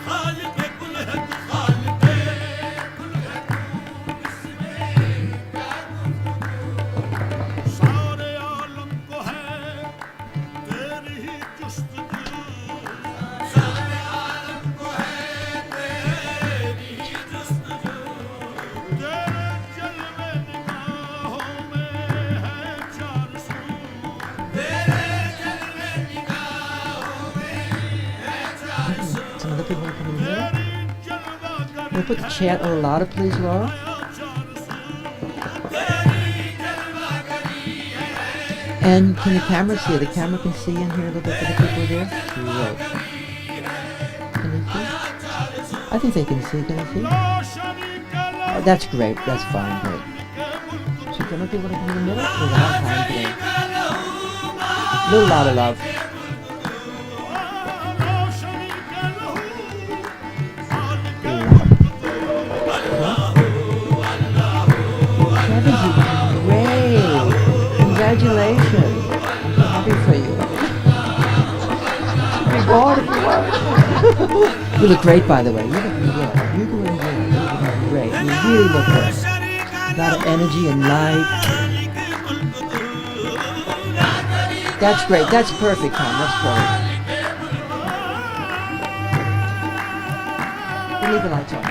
[SPEAKER 8] खालिक़े कुल है तू खालिक़े कुल है तू इसमें क्या गुफ्तगू सारे आलम को है तेरी ही जुस्तजू सारे आलम को है तेरी ही जुस्तजू तेरे जलवे निगाहों में है चार सू तेरे जलवे निगाहों में है चार सू
[SPEAKER 1] Some other people want to come in here.
[SPEAKER 8] तेरी जलवा
[SPEAKER 1] Can we put the chat a little louder, please, Laura? And can the camera see? The camera can see in here a little bit for the people there? Great. Can they see? I think they can see. Can they see? Oh, that's great. That's fine. Great. So can other people want to come in the middle? We don't have time today. A little louder, love. Kevin's great. Congratulations. I'm so happy for you. Be bored if you want. You look great, by the way. You look good. You're doing good. You're doing great. You really look good. A lot of energy and light. That's great. That's perfect, Tom. That's perfect. We'll leave the lights on.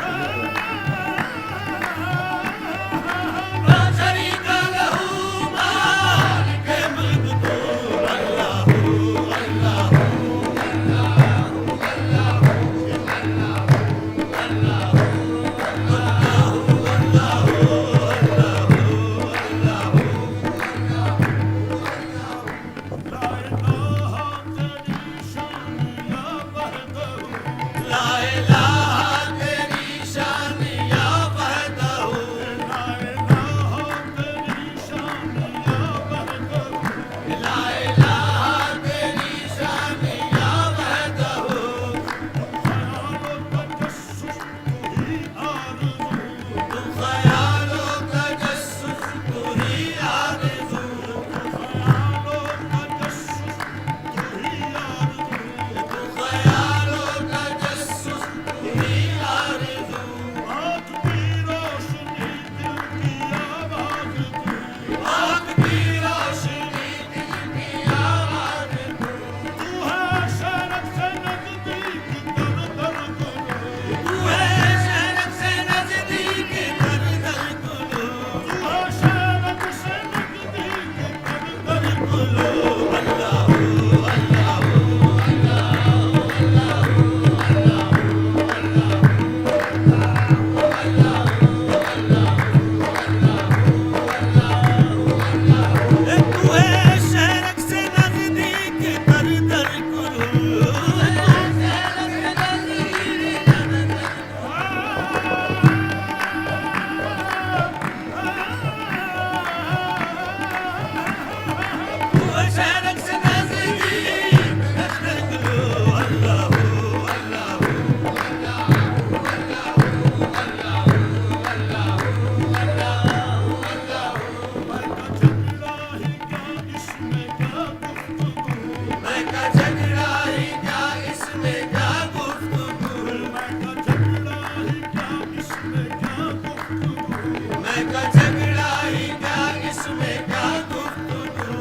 [SPEAKER 8] का झगड़ा ही क्या इसमें क्या गुफ्तगू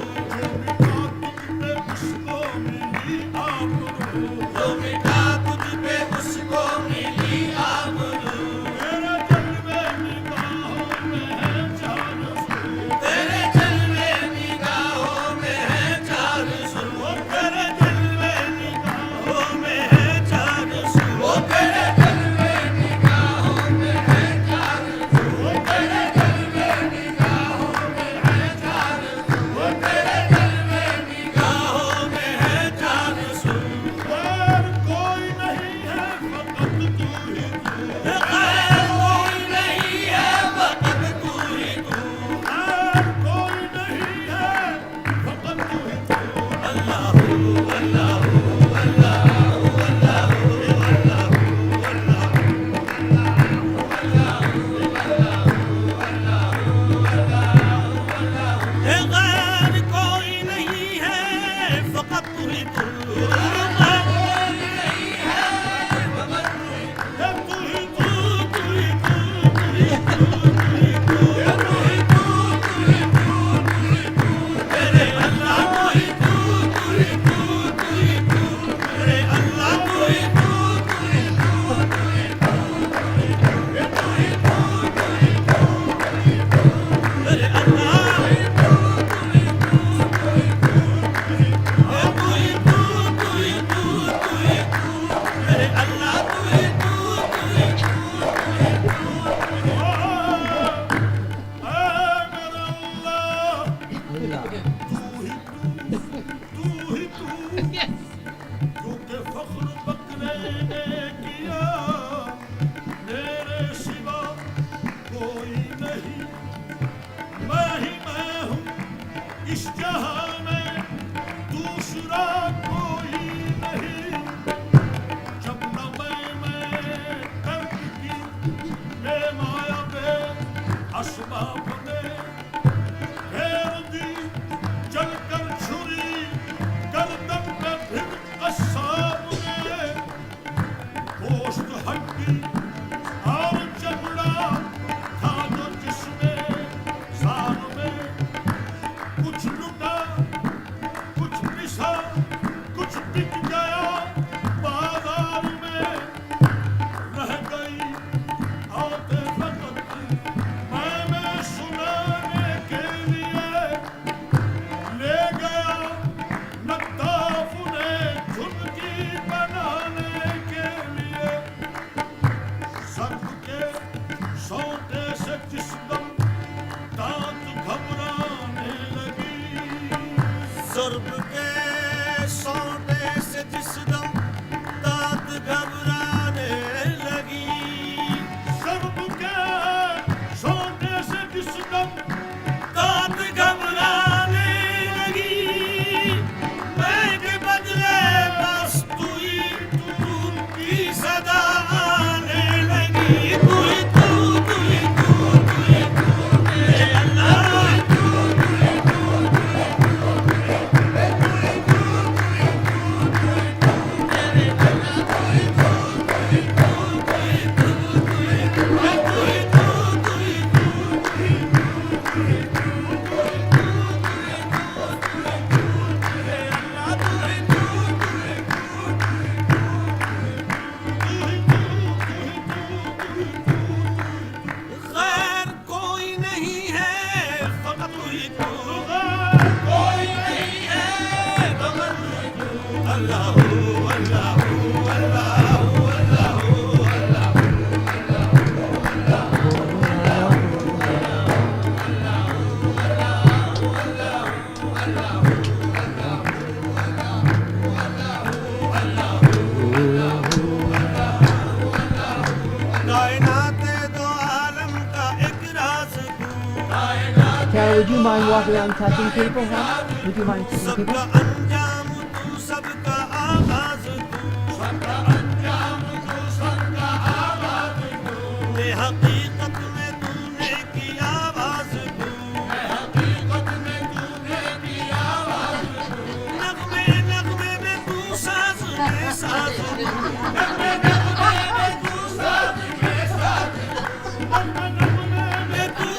[SPEAKER 8] जो मिटा तुझ पे उसको मिली आबरू तेरे जलवे निगाहों में है चार सू तेरे जलवे निगाहों में है चार सू तेरे जलवे निगाहों में है चार सू तेरे जलवे निगाहों में है चार सू तेरे जलवे निगाहों में है चार सू
[SPEAKER 2] और कोई नहीं है फकत तू ही तू
[SPEAKER 8] खैर कोई नहीं है फकत तू ही तू
[SPEAKER 2] और कोई नहीं है फकत तू ही तू
[SPEAKER 8] अल्लाह अल्लाह गैर कोई नहीं है फकत तू ही तू कोई नहीं है फकत तू ही
[SPEAKER 2] तू ही तू
[SPEAKER 8] तू ही तू तू ही तू तू ही तू तू ही तू तू ही तू तू ही तू तेरे अल्लाह तू ही तू तू ही तू तू ही तू तेरे अल्लाह तू ही तू तू ही तू तू ही तू तू ही तू तू ही तू तेरे अल्लाह
[SPEAKER 2] क्योंकि फख्र बकरे ने किया मेरे सिवा कोई नहीं मैं ही मैं हूँ इस जहां में दूसरा कोई नहीं जब न मैं दर्द की माया पे असबाब ने घेर दी जलकर छुरी गर्दन पे फिर कसाब ने गोश्त हड्डी और चमड़ा था जो जिसमें सार में कुछ लुटा कुछ पिसा कुछ बिक गया बाजार में रह गई आते वक्त मैं सुनाने के लिए ले गया नक्ताफ ने झुमकी बनाने के लिए सर्द के सौते से जिस दम दांत घबराने लगी
[SPEAKER 8] सर्ब के सौटे से जिस दम दांत घबराने लगी
[SPEAKER 2] सर्द के सौते से जिस दम
[SPEAKER 8] दांत घबराने लगी मैं के बदले बस तू ही तू की सदा आने लगी तू ही तू तू ही तू तू ही तू मेरे अल्लाह खैर कोई नहीं है फकत तू ही तू कोई नहीं है फकत तू ही तू अल्लाह अल्लाह अल्लाह कायनात दो आलम का एक राज तू
[SPEAKER 1] Tara, would you mind walking around touching people, huh? Would you mind touching
[SPEAKER 8] सबका
[SPEAKER 1] people?
[SPEAKER 8] अंजाम तू सबका आगाज तू सबका अंजाम तू सबका आगाज तू हकीकत में तूने की आवाज तू हकीकत में तूने की आवाज तू नगमे नगमे में तू साज में साज नगमे नगमे में तू साज में साज नगमे नगमे में तू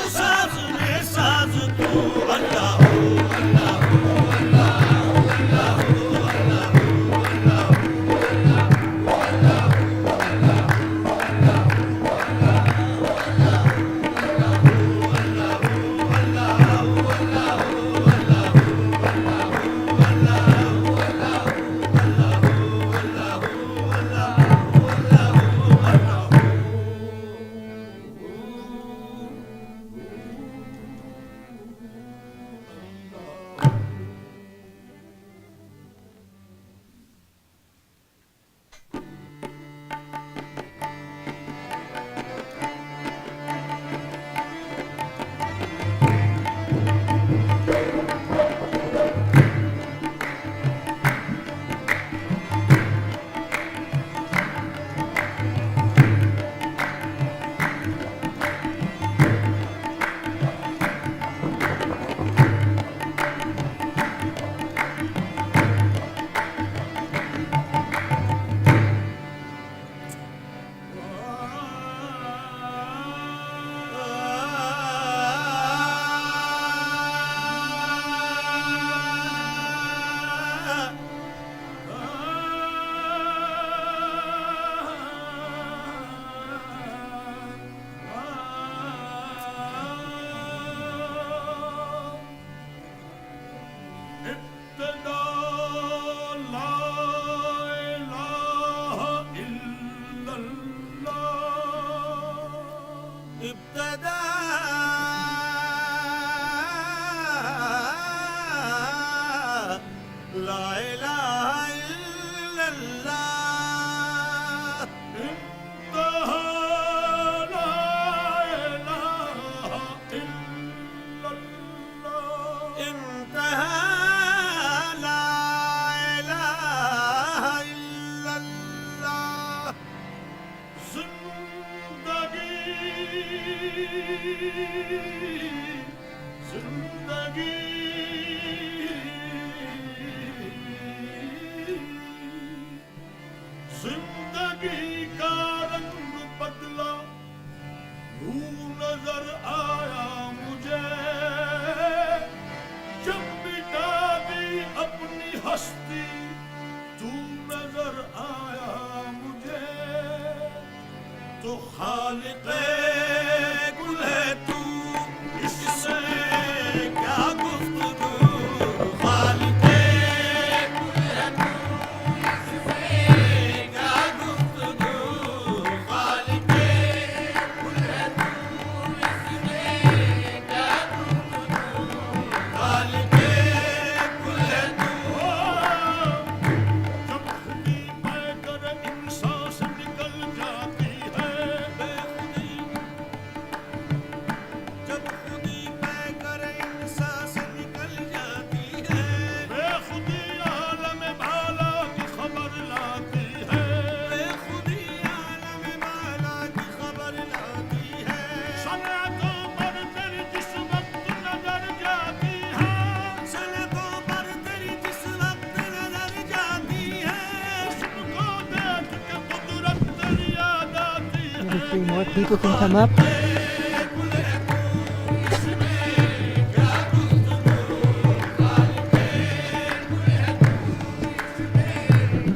[SPEAKER 1] people can come up.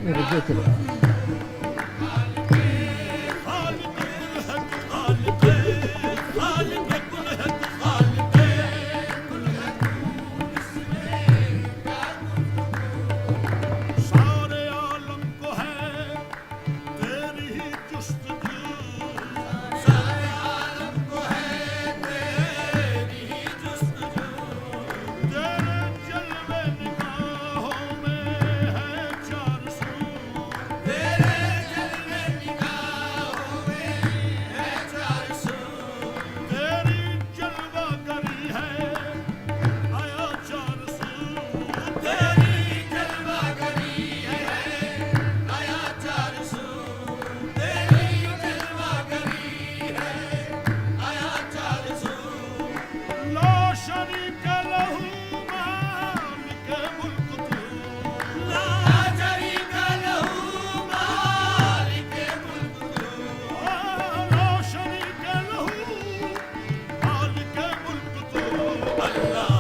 [SPEAKER 1] Ridiculous.
[SPEAKER 8] सारे आलम को है तेरी ही जुस्तजू सारे आलम को है तेरी ही जुस्तजू तेरे जलवे निगाहों में है चार सू तेरे जलवे निगाहों में है चार सू तेरी जलवा करी है आया चार सू तेरी जलवा करी है आया चार सू तेरी जलवा करी है आया चार सू ला शरीक लहू मालिक मुल्क तू ला शरीक लहू मालिक मुल्क तू ला शरीक लहू मालिक मुल्क तू अल्लाह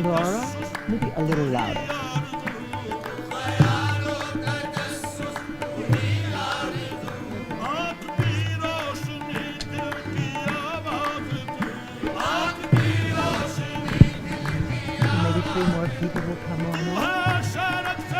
[SPEAKER 1] Laura, maybe a little louder. Maybe 3 more people will come on up.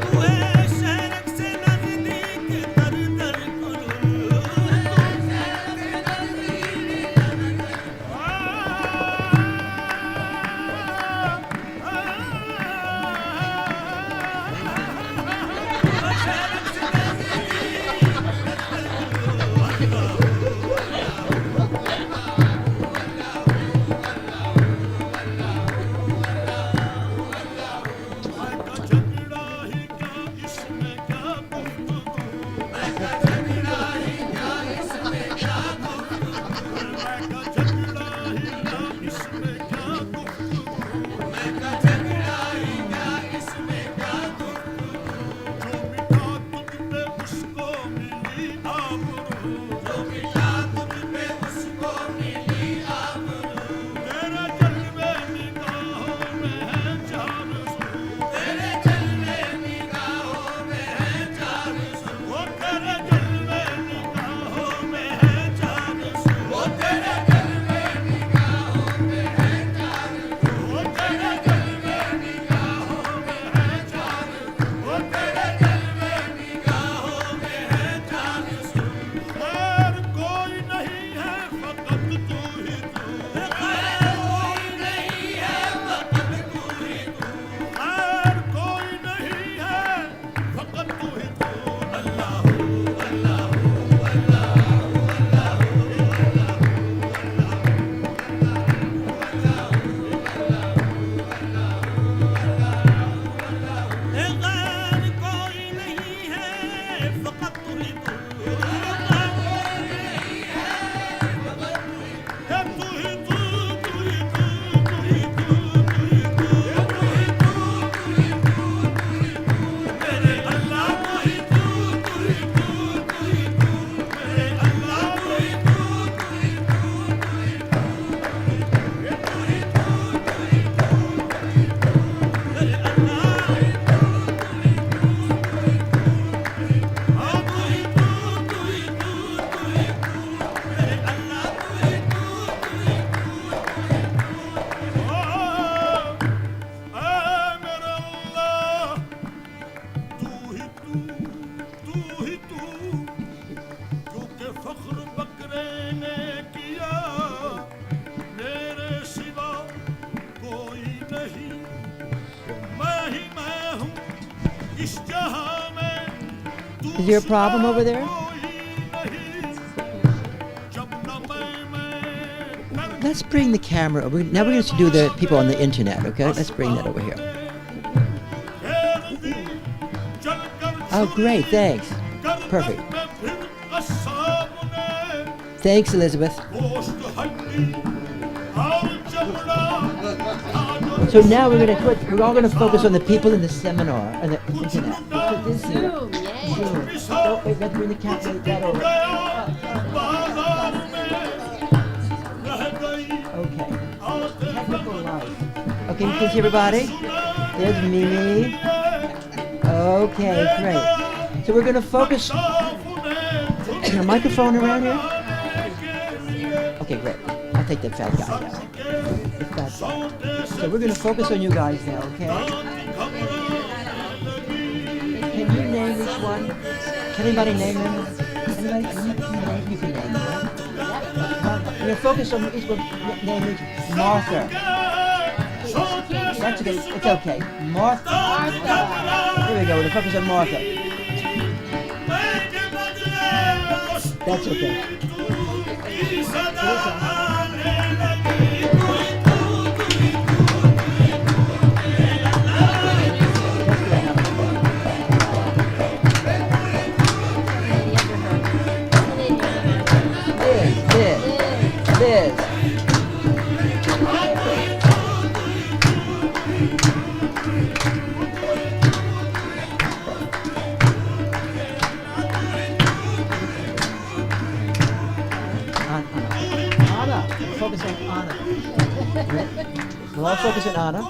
[SPEAKER 8] तू है शहरक से नजदीक दर इस जहां में
[SPEAKER 1] Is there a problem over there?
[SPEAKER 8] जब न मैं
[SPEAKER 1] Let's bring the camera over. Now we're going to do the people on the internet, okay? Let's bring that over here. Oh, great. Thanks. Perfect. Thanks, Elizabeth. So now we're all going to focus on the people in the seminar, on the internet. Put this here.
[SPEAKER 5] Zoom, yay.
[SPEAKER 1] Zoom. Oh, wait, let's bring the camera that over. Okay. Technical life. Okay, you can see everybody? There's Mimi. Okay, great. So we're going to focus. Is there a microphone around here? Okay, great. I'll take that fat guy now. The fat guy. So we're going to focus on you guys now, okay? Can you name each one? Can anybody name them? Anybody? You can name them, right? We're going to focus on each one. Name each. Martha. That's okay. It's okay. Martha. Here we go. We're going to focus on Martha. That's okay. Liz. Anna. Focus on Anna. We'll all focus on Anna.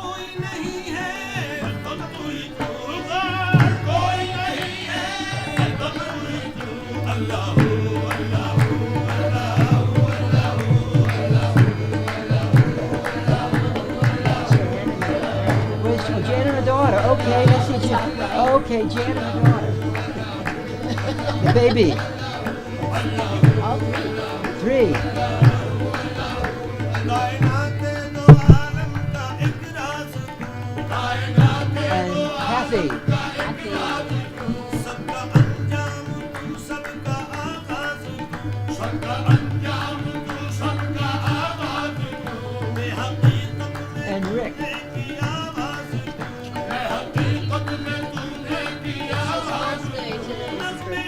[SPEAKER 1] Where's Jan and her daughter? Okay, let's see Jan. Okay, Jan and her daughter. The baby.
[SPEAKER 5] All three.
[SPEAKER 1] 3. And Kathy. And Rick.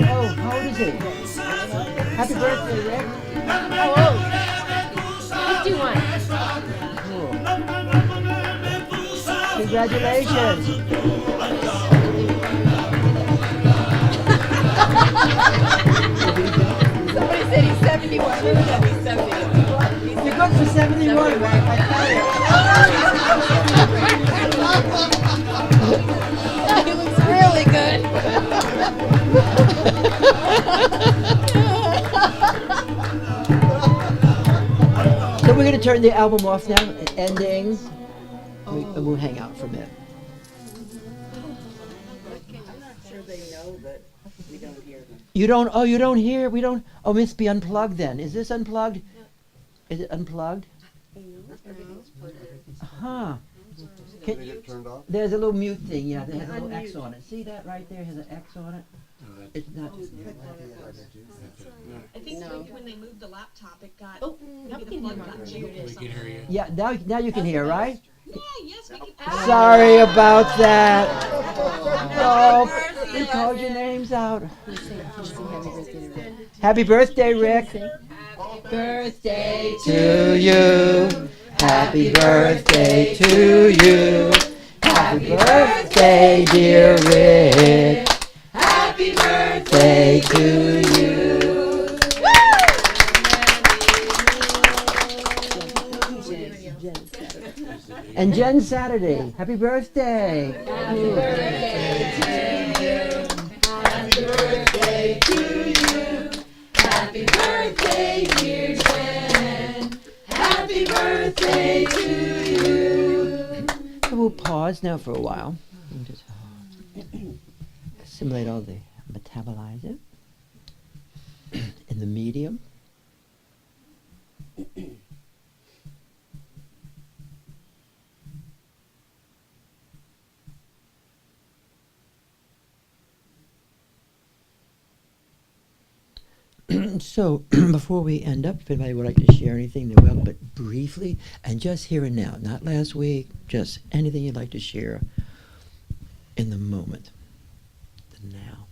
[SPEAKER 1] Oh, how old is he? Happy birthday, Rick.
[SPEAKER 5] Oh, let's do one.
[SPEAKER 1] Cool. Congratulations.
[SPEAKER 5] Somebody said he's 71. We're gonna be 71.
[SPEAKER 1] You're good for 71, Rick, I tell you.
[SPEAKER 5] He looks really good.
[SPEAKER 1] So we're going to turn the album off now, endings, and we'll hang out for a minute. You don't hear, we don't, oh, it must be unplugged then. Is this unplugged? Is it unplugged? Huh.
[SPEAKER 7] Can it get turned off?
[SPEAKER 1] There's a little mute thing, yeah, that has a little X on it. See that right there has an X on it? It's not.
[SPEAKER 9] I think when they moved the laptop, it got
[SPEAKER 5] Oh,
[SPEAKER 9] maybe the plug got jammed or something.
[SPEAKER 1] Yeah, now you can hear, right?
[SPEAKER 9] Yeah, yes, we can.
[SPEAKER 1] Sorry about that. Oh, we called your names out. Happy birthday, Rick.
[SPEAKER 5] Birthday
[SPEAKER 1] To you. Happy birthday to you. Happy birthday, dear Rick. Happy birthday to you. And Jen Saturday. Happy birthday. Happy birthday to you. Happy birthday to you. Happy birthday, dear Jen. Happy birthday to you. So we'll pause now for a while and just assimilate all the metabolize it in the medium. So, before we end up, if anybody would like to share anything, they're welcome, but briefly, and just here and now, not last week, just anything you'd like to share in the moment, the now.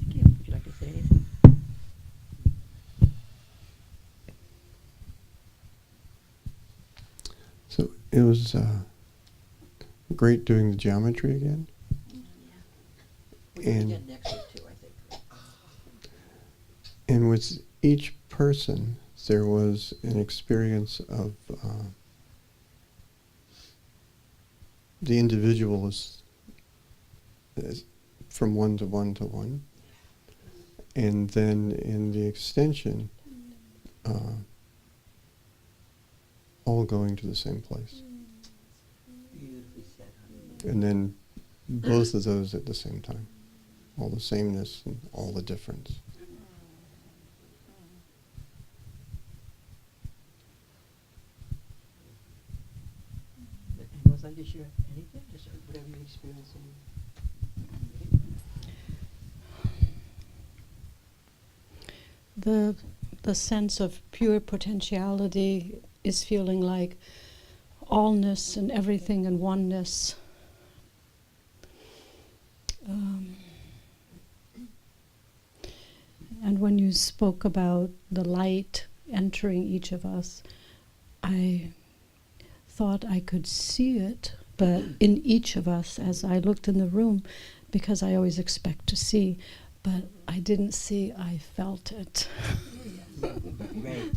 [SPEAKER 1] Would you like to say anything?
[SPEAKER 7] So it was great doing the geometry again.
[SPEAKER 1] We'll do it
[SPEAKER 7] And-
[SPEAKER 1] again next week too, I think.
[SPEAKER 7] And with each person, there was an experience of the individual is from one to one to one. And then in the extension, all going to the same place.
[SPEAKER 1] Beautifully said, honey.
[SPEAKER 7] And then both of those at the same time. All the sameness and all the difference.
[SPEAKER 1] Anyone else like to share anything? Just whatever you experience.
[SPEAKER 5] The sense of pure potentiality is feeling like allness and everything and oneness. And when you spoke about the light entering each of us, I thought I could see it, but in each of us as I looked in the room, because I always expect to see, but I didn't see, I felt it.
[SPEAKER 1] Great.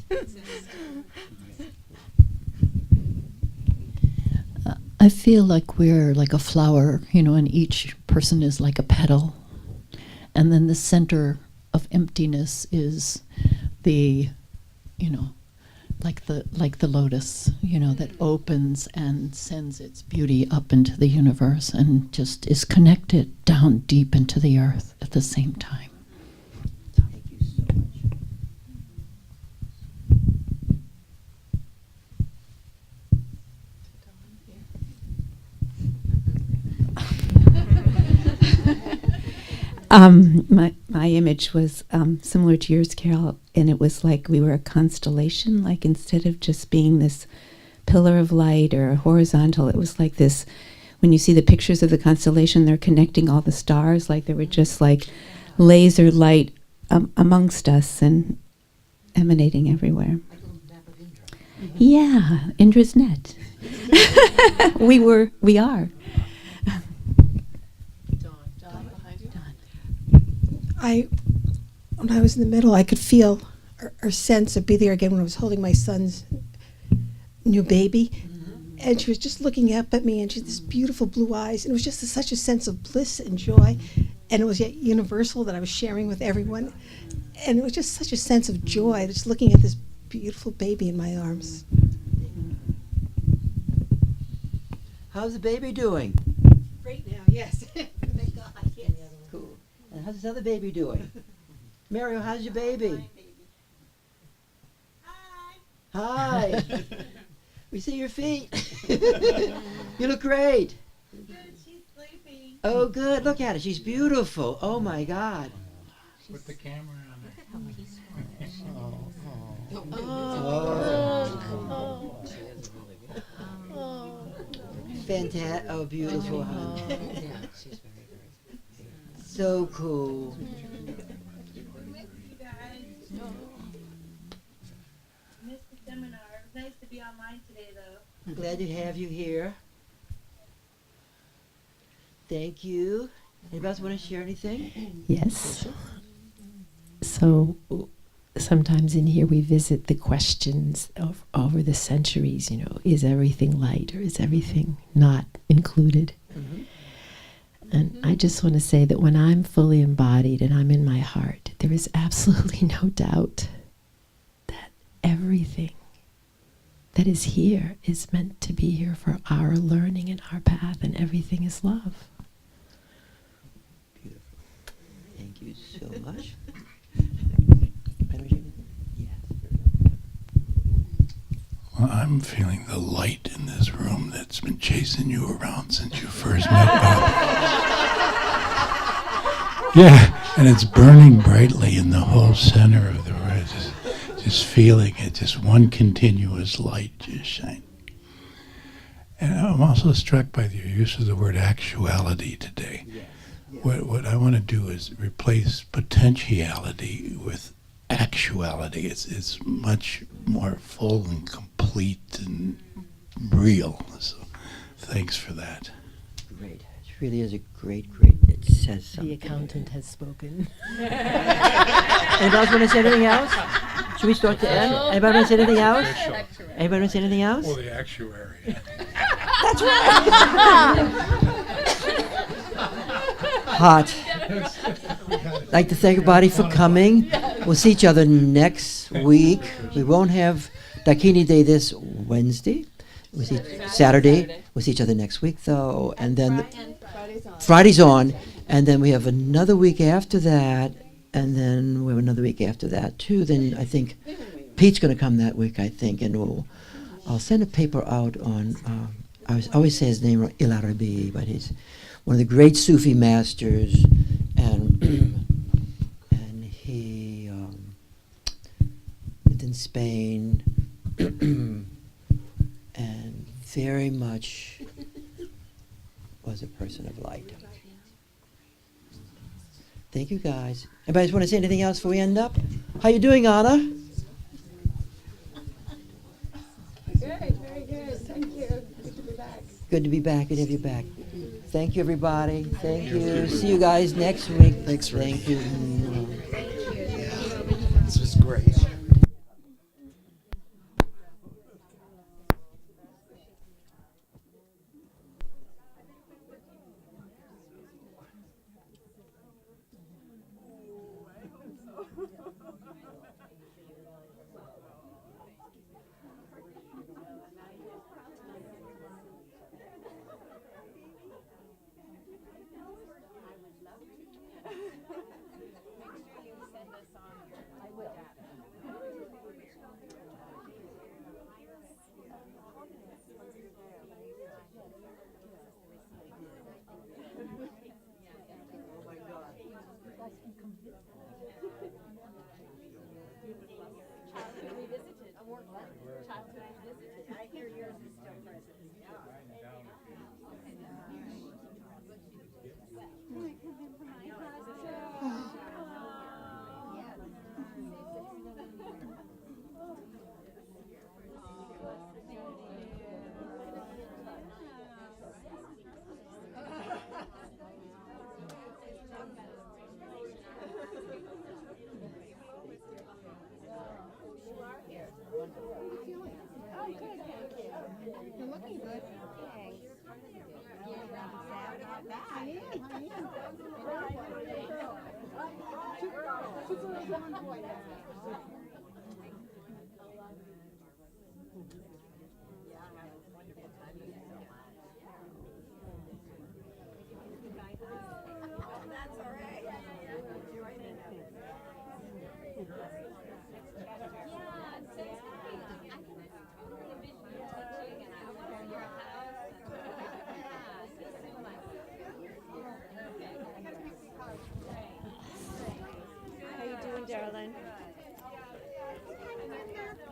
[SPEAKER 10] I feel like we're like a flower, and each person is like a petal. And then the center of emptiness is the, like the lotus, that opens and sends its beauty up into the universe and just is connected down deep into the earth at the same time.
[SPEAKER 1] Thank you so much.
[SPEAKER 11] My image was similar to yours, Carol, and it was like we were a constellation. Like instead of just being this pillar of light or horizontal, it was like this. When you see the pictures of the constellation, they're connecting all the stars, like they were just like laser light amongst us and emanating everywhere.
[SPEAKER 1] Like a little map of Indra.
[SPEAKER 11] Yeah, Indra's net. We are.
[SPEAKER 12] When I was in the middle, I could feel or sense or be there again when I was holding my son's new baby. And she was just looking up at me, and she had this beautiful blue eyes. And it was just such a sense of bliss and joy. And it was yet universal that I was sharing with everyone. And it was just such a sense of joy, just looking at this beautiful baby in my arms.
[SPEAKER 1] How's the baby doing?
[SPEAKER 12] Great now, yes. Thank God, yes.
[SPEAKER 1] Cool. And how's this other baby doing? Mario, how's your baby? Hi. We see your feet. You look great.
[SPEAKER 9] Good, she's sleeping.
[SPEAKER 1] Oh, good. Look at her. She's beautiful. Oh, my God.
[SPEAKER 2] Put the camera on her.
[SPEAKER 1] Fantastic. Oh, beautiful. So cool.
[SPEAKER 9] Missed the seminar. It was nice to be online today, though.
[SPEAKER 1] I'm glad to have you here. Thank you. Anybody else want to share anything?
[SPEAKER 13] Yes. So sometimes in here we visit the questions of over the centuries, is everything light or is everything not included?
[SPEAKER 1] Mm-hmm.
[SPEAKER 13] And I just want to say that when I'm fully embodied and I'm in my heart, there is absolutely no doubt that everything that is here is meant to be here for our learning and our path, and everything is love.
[SPEAKER 1] Beautiful. Thank you so much.
[SPEAKER 8] Well, I'm feeling the light in this room that's been chasing you around since you first met Bob. Yeah,
[SPEAKER 2] And it's burning brightly in the whole center of the room. Just feeling it, just one continuous light just shining. And I'm also struck by the use of the word actuality today. What I want to do is replace potentiality with actuality. It's much more full and complete and real. So thanks for that.
[SPEAKER 1] Great. It really is a great, it says something.
[SPEAKER 13] The accountant has spoken.
[SPEAKER 1] Anybody else want to say anything else? Should we start to end? Anybody want to say anything else? Anybody want to say anything else?
[SPEAKER 2] Well, the actuary.
[SPEAKER 1] That's right. Hot. I'd like to thank everybody for coming. We'll see each other next week. We won't have Dakini Day this Wednesday. We'll see Saturday. We'll see each other next week, though. And then Friday's on. And then we have another week after that. And then we have another week after that, too. Then I think Pete's going to come that week, I think. And I'll send a paper out on, I always say his name, Il Arabi, but he's one of the great Sufi masters. And and he lived in Spain. And very much was a person of light. Thank you, guys. Anybody want to say anything else before we end up? How you doing, Anna?
[SPEAKER 4] Good, very good. Thank you. Good to be back.
[SPEAKER 1] Good to be back. Good to have you back. Thank you, everybody. Thank you. See you guys next week.
[SPEAKER 7] Thanks, Rick.
[SPEAKER 1] Thank you.
[SPEAKER 7] This was great.
[SPEAKER 14] Darling.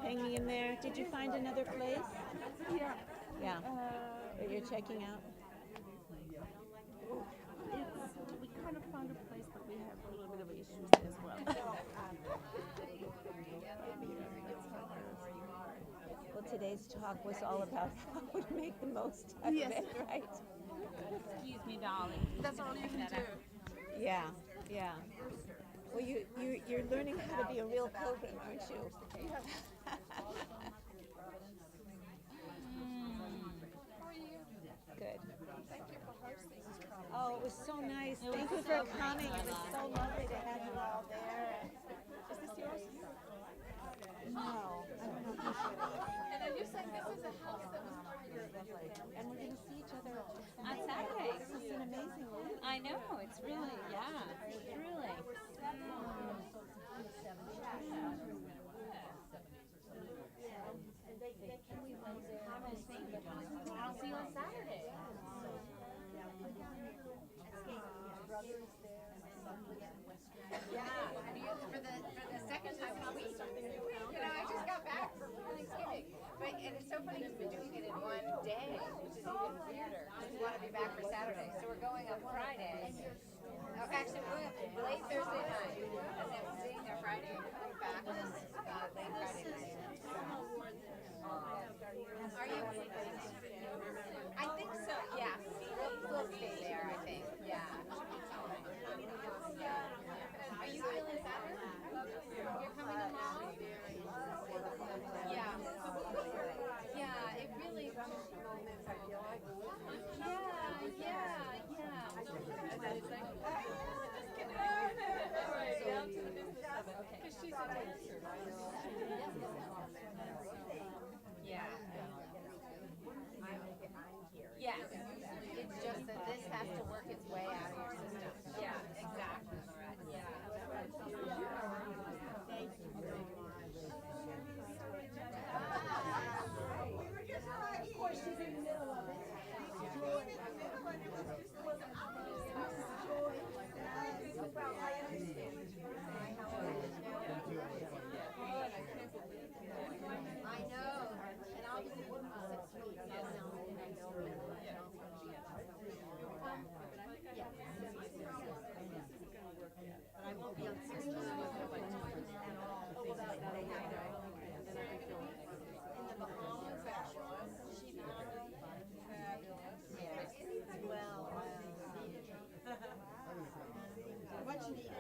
[SPEAKER 14] Hanging in there. Did you find another place? Yeah. Yeah. That you're checking out?
[SPEAKER 6] We kind of found a place, but we have a little bit of issues as well.
[SPEAKER 14] Well, today's talk was all about how to make the most out of it, right?
[SPEAKER 6] Excuse me, darling. That's all you can do.
[SPEAKER 14] Yeah, yeah. Well, you're learning how to be a real pilgrim, aren't you? Good. Oh, it was so nice. Thank you for coming. It was so lovely to have you all there. Is this yours? No, I don't know if this is.
[SPEAKER 6] And then you said this is a house that was part of your family.
[SPEAKER 14] And we're going to see each other
[SPEAKER 3] On Saturday.
[SPEAKER 14] This is an amazing week.
[SPEAKER 3] I know, it's really, truly.
[SPEAKER 6] I'll see you on Saturday.
[SPEAKER 14] Brother is there and son lives in Western
[SPEAKER 3] Yeah, for the second time this week. I just got back from Thanksgiving. And it's so funny because we're doing it in one day, which is even weirder. We want to be back for Saturday. So we're going on Friday. Actually, we're going up late Thursday night. And then we're staying there Friday and coming back late Friday night. Are you? I think so, yeah. We'll stay there, I think. Yeah. Are you feeling better? You're coming along? Yeah. Yeah, it really... Yeah. Because she's a dancer. Yeah. Yes. It's just that this has to work its way out of your system. Yeah, exactly. Yeah. Thank you very much. Of course, she's in the middle of it. Well, I understand. I know, and I'll be with you for 6 weeks. And I know but I won't be on 6 weeks at all. In the Bahamas, she's well, much needed.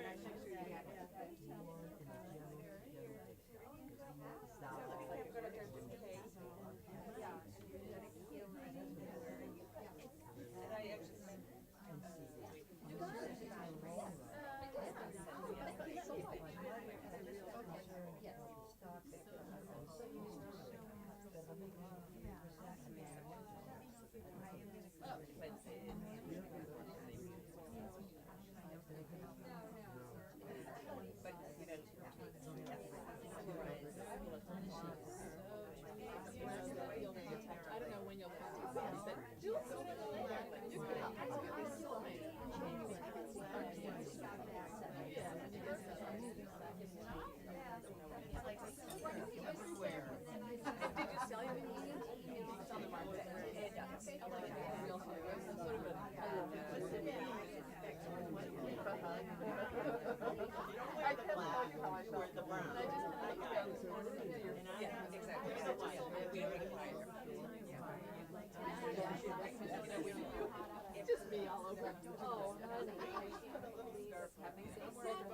[SPEAKER 3] I don't know when you'll come to but do it sooner than later. Everywhere. Did you sell your meeting? It's on the market. I like it. Real sort of I can't tell you how I felt. The brown. Yeah, exactly. It's just me all over. Oh, honey. Put a little scarf.